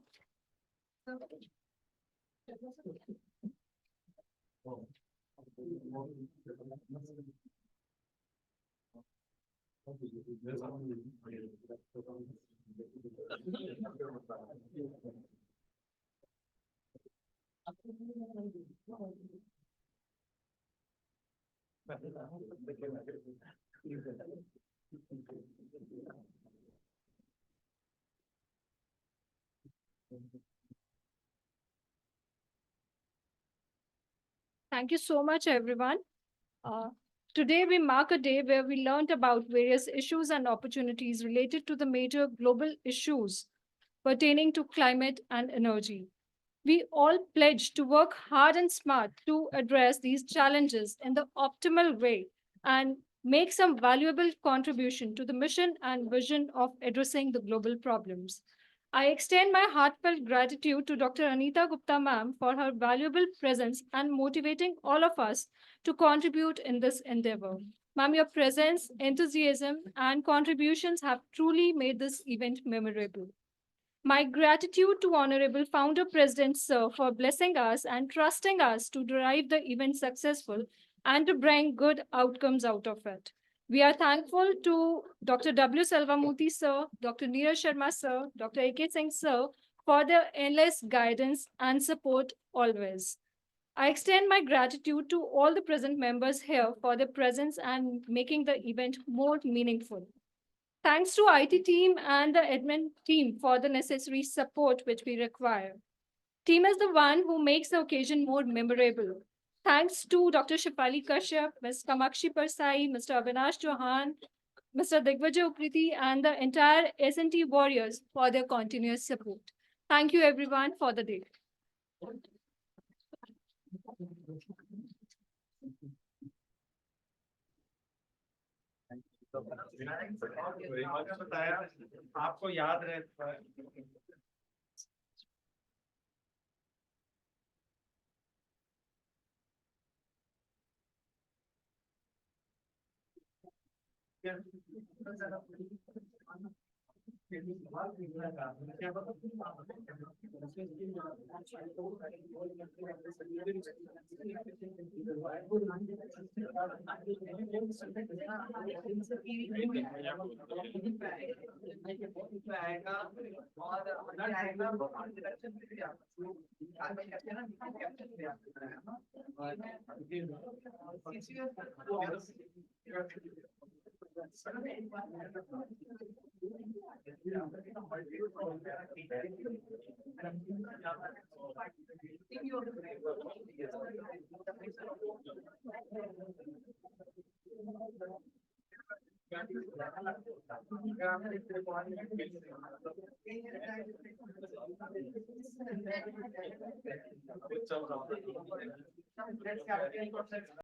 Thank you so much, everyone. Today, we mark a day where we learned about various issues and opportunities related to the major global issues pertaining to climate and energy. We all pledge to work hard and smart to address these challenges in the optimal way and make some valuable contribution to the mission and vision of addressing the global problems. I extend my heartfelt gratitude to Dr. Anita Gupta ma'am for her valuable presence and motivating all of us to contribute in this endeavor. Ma'am, your presence, enthusiasm, and contributions have truly made this event memorable. My gratitude to Honorable Founder President Sir for blessing us and trusting us to drive the event successful and to bring good outcomes out of it. We are thankful to Dr. W. Selvamurthy Sir, Dr. Neeraj Sharma Sir, Dr. AK Singh Sir for their endless guidance and support always. I extend my gratitude to all the present members here for their presence and making the event more meaningful. Thanks to IT team and the admin team for the necessary support which we require. Team is the one who makes the occasion more memorable. Thanks to Dr. Shifali Kashyap, Ms. Kamakshi Parsai, Mr. Avinash Chauhan, Mr. Digvijay Upriti, and the entire SNT warriors for their continuous support. Thank you everyone for the day. आपको याद रहता है